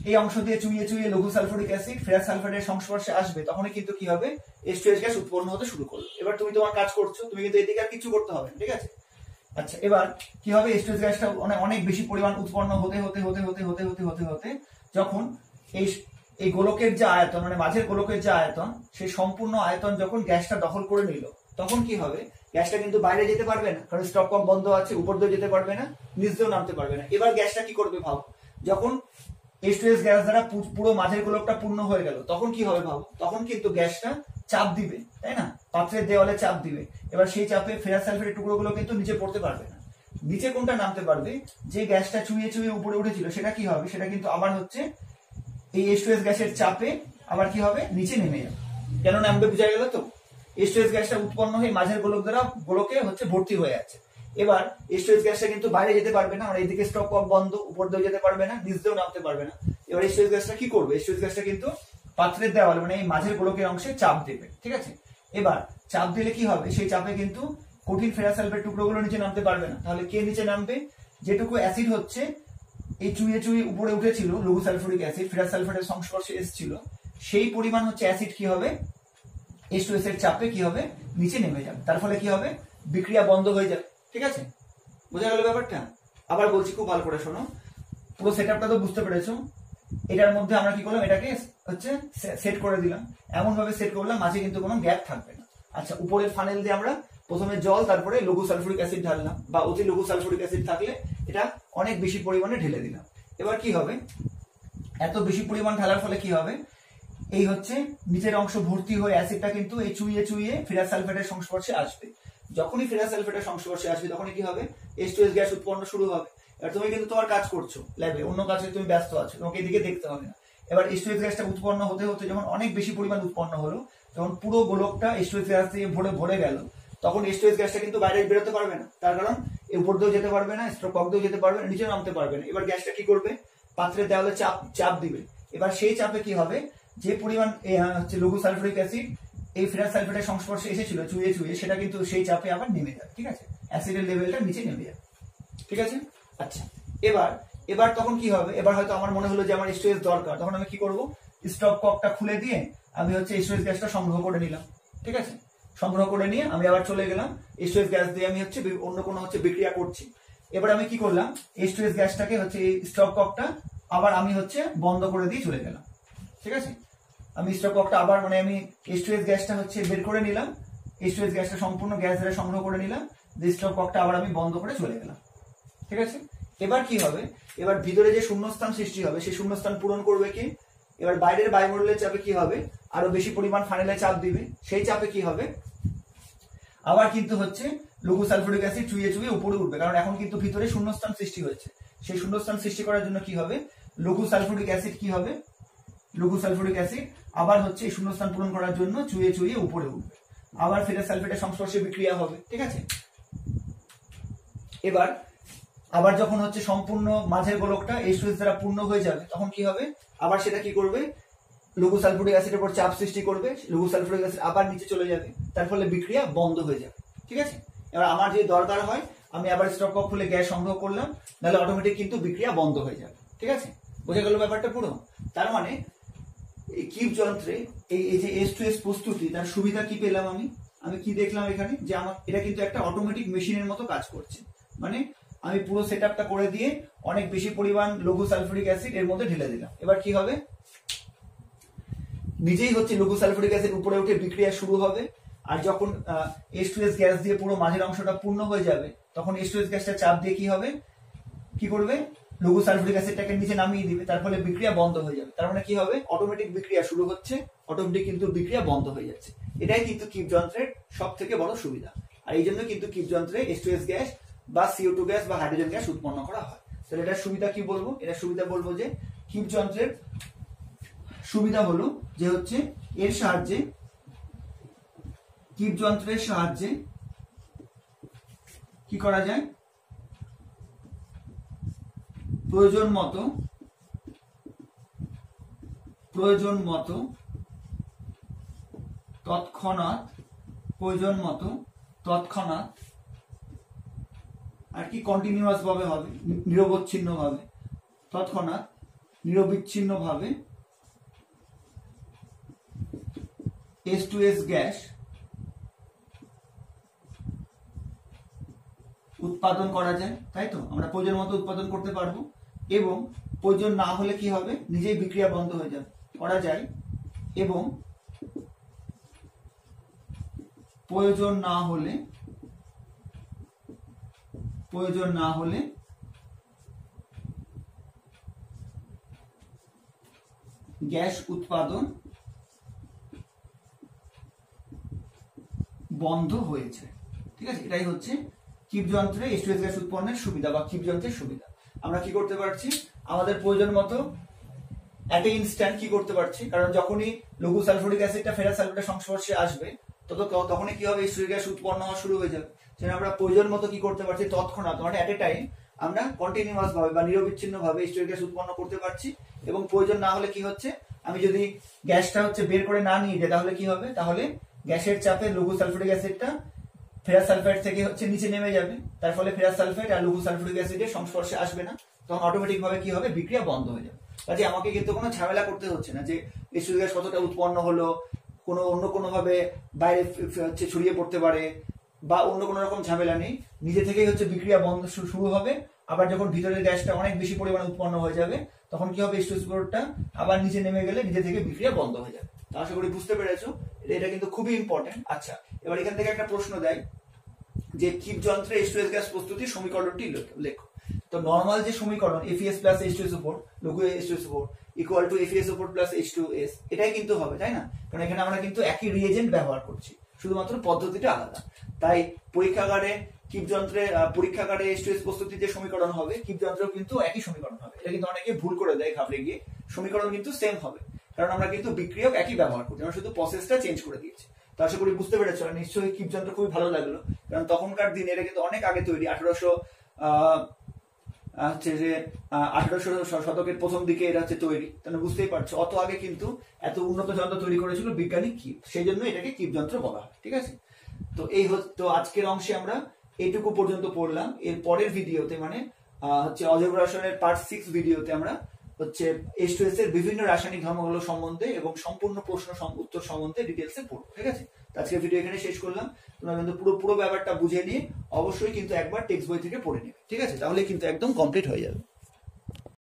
এই অংশ দিয়ে চুইয়ে চুইয়ে লঘু সালফুরিক অ্যাসিড ফেরাস সালফেটের সংস্পর্শে আসবে, তখনই কিন্তু কি হবে, H2S গ্যাস উৎপন্ন হতে শুরু করলো। এবার তুমি তোমার কাজ করছো, তুমি কিন্তু এদিকে আর কিছু করতে হবে। ঠিক আছে, আচ্ছা, এবার কি হবে, H2S গ্যাসটা অনেক বেশি পরিমাণ উৎপন্ন হতে হতে হতে হতে হতে হতে হতে হতে যখন এই এই গোলকের যে আয়তন মানে মাঝের গোলকের যে আয়তন সেই সম্পূর্ণ আয়তন যখন গ্যাসটা দখল করে নিল তখন কি হবে, গ্যাসটা কিন্তু বাইরে যেতে পারবে না, কারণ স্টপ কক বন্ধ আছে, উপর দিয়েও যেতে পারবে না, নিচ দিয়েও নামতে পারবে না। এবার গ্যাসটা কি করবে ভাবো, যখন H2S গ্যাস দ্বারা পুরো মাঝের গোলকটা পূর্ণ হয়ে গেল তখন কি হবে ভাবো, তখন কিন্তু গ্যাসটা চাপ দিবে, তাই না, পাত্রের দেওয়ালে চাপ দিবে। এবার সেই চাপে ফেরাস সালফেটের টুকরোগুলো কিন্তু নিচে পড়তে পারবে না। নিচে কোনটা নামতে পারবে, যে গ্যাসটা চুইয়ে চুইয়ে উপরে উঠেছিল সেটা কি হবে, সেটা কিন্তু আবার হচ্ছে এই H2S গ্যাসের চাপে আবার কি হবে, নিচে নেমে যাবে। কেন নামবে বোঝা গেল তো, H2S গ্যাসটা উৎপন্ন হয়ে মাঝের গোলক দ্বারা গোলকে হচ্ছে ভর্তি হয়ে আছে। এবার H2S গ্যাসটা কিন্তু বাইরে যেতে পারবে না, মানে এইদিকে স্টপ কক বন্ধ, উপর দিয়েও যেতে পারবে না, নিচ দিয়েও নামতে পারবে না। এবার H2S গ্যাসটা কি করবে, H2S গ্যাসটা কিন্তু পাত্রের দেওয়ালে মানে এই মাঝের গোলকের অংশে চাপ দেবে, ঠিক আছে। এবার চাপ দিলে কি হবে, সেই চাপে কিন্তু কঠিন ফেরাস সালফেট টুকরোগুলো নিচে নামতে পারবে না। তাহলে কে নিচে নামবে, যেটুকু অ্যাসিড হচ্ছে এই চুইয়ে চুইয়ে উপরে উঠেছিল লঘু সালফুরিক অ্যাসিড, ফেরাস সালফেটের সংস্পর্শে এসেছিল, সেই পরিমাণ হচ্ছে অ্যাসিড কি হবে, H2S এর চাপে কি হবে, নিচে নেমে যাবে। তার ফলে কি হবে, বিক্রিয়া বন্ধ হয়ে যাবে, ঠিক আছে। বোঝা গেল ব্যাপারটা? আবার বলছি, খুব ভালো করে শোনো, পুরো সেটআপটা তো বুঝতে পেরেছো। এটার মধ্যে আমরা কি করলাম, এটাকে হচ্ছে সেট করে দিলাম, এমন ভাবে সেট করলাম মাঝে কিন্তু কোনো গ্যাপ থাকবে না। আচ্ছা, উপরের ফানেল দিয়ে আমরা প্রথমে জল, তারপরে লঘু সালফুরিক অ্যাসিড ঢাললাম, বা অতি লঘু সালফুরিক অ্যাসিড থাকলে এটা অনেক বেশি পরিমাণে ঢেলে দিলাম। এবার কি হবে, এত বেশি পরিমাণ ঢালার ফলে কি হবে, এই হচ্ছে নিচের অংশ ভর্তি হয়ে অ্যাসিডটা কিন্তু এই চুইয়ে চুইয়ে ফেরাস সালফেটের সংস্পর্শে আসবে। যখনই ফেরাস সালফেটের সংস্পর্শে আসবে তখনই কি হবে, H2S গ্যাস উৎপন্ন শুরু হবে। এবার তুমি কিন্তু তোমার কাজ করছো ল্যাবে, অন্য কাজে তুমি ব্যস্ত আছো, তোমাকে এদিকে দেখতে হবে না। এবার H2S গ্যাসটা উৎপন্ন হতে হতে যখন অনেক বেশি পরিমাণ উৎপন্ন হলো, যখন পুরো গোলকটা H2S গ্যাস দিয়ে ভরে গেল, তখন H2S গ্যাসটা কিন্তু বাইরে বেরোতে পারবে না, তার কারণ উপর দিয়েও যেতে পারবে না, স্ট্রোক কক দিয়েও যেতে পারবে না, নিচে নামতে পারবে না। এবার গ্যাসটা কি করবে, পাত্রের দেওয়ালে চাপ দিবে। এবার সেই চাপে কি হবে, যে পরিমাণ হচ্ছে লঘু সালফুরিক অ্যাসিড এই ফেরাস সালফেটের সংস্পর্শে এসেছিল চুইয়ে চুইয়ে, সেটা কিন্তু সেই চাপে আবার নেমে যাবে, ঠিক আছে, অ্যাসিডের লেভেলটা নিচে নেমে যাবে, ঠিক আছে। আচ্ছা, এবার তখন কি হবে, এবার হয়তো আমার মনে হলো যে আমার H2S দরকার, তখন আমি কি করব, স্টপ ককটা খুলে দিয়ে আমি হচ্ছে H2S গ্যাসটা সংগ্রহ করে নিলাম, ঠিক আছে। সংগ্রহ করে নিয়ে আমি আবার চলে গেলাম, H2S গ্যাস দিয়ে আমি হচ্ছে অন্য কোনো হচ্ছে বিক্রিয়া করছি। এবার আমি কি করলাম, H2S গ্যাসটাকে হচ্ছে এই স্টপ ককটা আবার আমি হচ্ছে বন্ধ করে দিয়ে চলে গেলাম, ঠিক আছে। আমি স্টপ ককটা আবার মানে আমি H2S গ্যাসটা হচ্ছে বের করে নিলাম, H2S গ্যাসটা সম্পূর্ণ গ্যাস দ্বারা সংগ্রহ করে নিলাম, স্টপ ককটা আবার আমি বন্ধ করে চলে গেলাম, ঠিক আছে। এবার কি হবে, এবার ভিতরে যে শূন্যস্থান সৃষ্টি হবে সেই শূন্যস্থান পূরণ করবে কি, এবার বাইরের বায়ুমণ্ডলের চাপে কি হবে, আরো বেশি পরিমাণ ফানেলে চাপ দিবে, সেই চাপে কি হবে, আবার কিন্তু হচ্ছে লঘু সালফুরিক অ্যাসিড চুইয়ে চুইয়ে উপরে উঠবে, কারণ এখন কিন্তু ভিতরে শূন্যস্থান সৃষ্টি হয়েছে। সেই শূন্যস্থান সৃষ্টি করার জন্য কি হবে, লঘু সালফুরিক অ্যাসিড কি হবে, লঘু সালফুরিক অ্যাসিড আবার হচ্ছে এই শূন্যস্থান পূরণ করার জন্য চুইয়ে চুইয়ে উপরে উঠবে, আবার ফেরাস সালফেটের সংস্পর্শে বিক্রিয়া হবে, ঠিক আছে। এবার আবার যখন হচ্ছে সম্পূর্ণ মাঝের গোলকটা H2S দ্বারা পূর্ণ হয়ে যাবে, তখন কি হবে, আবার সেটা কি করবে, লঘু সালফুরিক অ্যাসিডের উপর চাপ সৃষ্টি করবে, লঘু সালফুরিক অ্যাসিড আবার নিচে চলে যাবে, তার ফলে বিক্রিয়া বন্ধ হয়ে যাবে, ঠিক আছে। এবার আমার যে দরকার হয় আমি আবার স্টপ কক খুলে গ্যাস সংগ্রহ করলাম, নাহলে অটোমেটিক কিন্তু বিক্রিয়া বন্ধ হয়ে যাবে, ঠিক আছে। বোঝা গেল ব্যাপারটা পুরো? তার মানে এই কিপ যন্ত্রে এই যে H2S প্রস্তুতি, তার সুবিধা কি পেলাম আমি কি দেখলাম এখানে, যে আমার এটা কিন্তু একটা অটোমেটিক মেশিনের মতো কাজ করছে। মানে আমি পুরো সেটআপটা করে দিয়ে অনেক বেশি পরিমাণ লঘু সালফুরিক অ্যাসিড এর মধ্যে ঢেলে দিলাম। এবার কি হবে, নিজেই হচ্ছে লঘু সালফুরিক অ্যাসিড উপরে উঠে বিক্রিয়া শুরু হবে, আর যখন H2S গ্যাস দিয়ে পুরো মাঝের অংশটা পূর্ণ হয়ে যাবে, তখন H2S গ্যাসটা চাপ দিয়ে কি হবে, কি করবে, লঘু সালফুরিক অ্যাসিডটাকে নিচে নামিয়ে দিবে, তার ফলে বিক্রিয়া বন্ধ হয়ে যাবে। তার মানে কি হবে, অটোমেটিক বিক্রিয়া শুরু হচ্ছে, অটোমেটিক কিন্তু বিক্রিয়া বন্ধ হয়ে যাচ্ছে। এটাই কিন্তু কিপ যন্ত্রের সব থেকে বড় সুবিধা। আর এই জন্য কিন্তু কিপ যন্ত্রে H2S গ্যাস বা CO2 গ্যাস বা হাইড্রোজেন গ্যাস উৎপন্ন করা হয়। তাহলে এটার সুবিধা কি বলবো, এটার সুবিধা বলবো যে কিপ যন্ত্রের সুবিধা হলো যে হচ্ছে এর সাহায্যে, কিপ যন্ত্রের সাহায্যে কি করা যায়, প্রয়োজন মতো তৎক্ষণাৎ আর কি কন্টিনিউয়াস ভাবে হবে, নিরবিচ্ছিন্ন ভাবে H2S গ্যাস উৎপাদন করা যায়, তাই তো, আমরা প্রয়োজন মতো উৎপাদন করতে পারবো, এবং প্রয়োজন না হলে কি হবে, নিজেই বিক্রিয়া বন্ধ হয়ে যাবে, করা যায়। এবং প্রয়োজন না হলে গ্যাস উৎপাদন বন্ধ হয়েছে। ঠিক আছে, এটাই হচ্ছে কিপ যন্ত্রে H2S গ্যাস উৎপন্নের সুবিধা বা কিপ যন্ত্রের সুবিধা। আমরা কি করতে পারছি, আমাদের প্রয়োজন মতো এট এ ইনস্ট্যান্ট কি করতে পারছি, কারণ যখনই লঘু সালফুরিক অ্যাসিডটা ফেরাস সালফেটের সংস্পর্শে আসবে তখনই কি হবে, H2S গ্যাস উৎপন্ন হওয়া শুরু হয়ে যাবে। সেটা আমরা প্রয়োজন মতো কি করতে পারছি, তৎক্ষণাৎ মানে এট এ টাইম আমরা কন্টিনিউয়াস ভাবে বা নিরবিচ্ছিন্ন ভাবে H2S গ্যাস উৎপন্ন করতে পারছি। এবং প্রয়োজন না হলে কি হচ্ছে, আমি যদি গ্যাসটা বের করে না নিয়ে যাই তাহলে কি হবে, তাহলে গ্যাসের চাপে লঘু সালফুরিক অ্যাসিডটা ফেরাস সালফেট থেকে নিচে নেমে যাবে, তার ফলে ফেরাস সালফেট আর লঘু সালফুরিক অ্যাসিডের সংস্পর্শে আসবে না, তখন অটোমেটিক ভাবে কি হবে, বিক্রিয়া বন্ধ হয়ে যাবে। কাজে আমাকে কিন্তু কোনো ঝামেলা করতে হচ্ছে না যে H2S গ্যাস কতটা উৎপন্ন হলো, অন্য কোনো ভাবে বাইরে ছড়িয়ে পড়তে পারে বা অন্য কোনো রকম ঝামেলা নেই, নিজে থেকেই বিক্রিয়া বন্ধ শুরু হবে। আবার যখন ভিতরের গ্যাসটা অনেক বেশি পরিমাণে উৎপন্ন হয়ে যাবে তখন কি হবে, H2SO4টা আবার নিচে নেমে গেলে নিজে থেকে বিক্রিয়া বন্ধ হয়ে যাবে। তো আশা করি বুঝতে পেরেছো, এটা কিন্তু খুবই ইম্পর্টেন্ট। আচ্ছা, এবার এখান থেকে একটা প্রশ্ন দেয় যে কিপ যন্ত্রে H2S গ্যাস প্রস্তুতির সমীকরণটি লেখো। তো নরমাল যে সমীকরণ FeS প্লাস H2SO4 লঘু H2SO4 equal to FeSO4 plus H2S, এটাই কিন্তু হবে, তাই না? কারণ এখানে আমরা কিন্তু একই রিএজেন্ট ব্যবহার করছি, শুধুমাত্র পদ্ধতিটা আলাদা। তাই পরীক্ষাগারে কিপ যন্ত্রে পরীক্ষাগারে H2S প্রস্তুতির যে সমীকরণ হবে, কিপ যন্ত্রেও কিন্তু একই সমীকরণ হবে। এটা কিন্তু অনেকে ভুল করে দেয় ঘাবড়ে গিয়ে, সমীকরণ কিন্তু সেম হবে, কারণ আমরা কিন্তু বিক্রিয়ক একই ব্যবহার করছি, আমরা শুধু প্রসেসটা চেঞ্জ করে দিয়েছি। তো আশা করি বুঝতে পেরেছো, নিশ্চয়ই কিপ যন্ত্র খুবই ভালো লাগলো, কারণ তখনকার দিনে এটা কিন্তু অনেক আগে তৈরি, 1800 শতকের প্রথম দিকে এটা তৈরি। তাহলে বুঝতেই পারছো অত আগে কিন্তু এত উন্নত যন্ত্র তৈরি করেছিল বিজ্ঞানী কিপ, সেই জন্য এটাকে কিপ যন্ত্র বলা হয়। ঠিক আছে, তো এই তো আজকের অংশে আমরা এইটুকু পর্যন্ত পড়লাম। এর পরের ভিডিওতে মানে অজৈব রসায়নের পার্ট 6 ভিডিওতে আমরা H2S এর বিভিন্ন রাসায়নিক ধর্মগুলো সম্বন্ধে এবং সম্পূর্ণ প্রশ্ন উত্তর সম্বন্ধে ডিটেলসে পড়বো। ঠিক আছে, আজকের ভিডিও এখানে শেষ করলাম। তোমরা কিন্তু পুরো ব্যাপারটা বুঝে নিয়ে অবশ্যই কিন্তু একবার টেক্সট বই থেকে পড়ে নেবে। ঠিক আছে, তাহলে কিন্তু একদম কমপ্লিট হয়ে যাবে।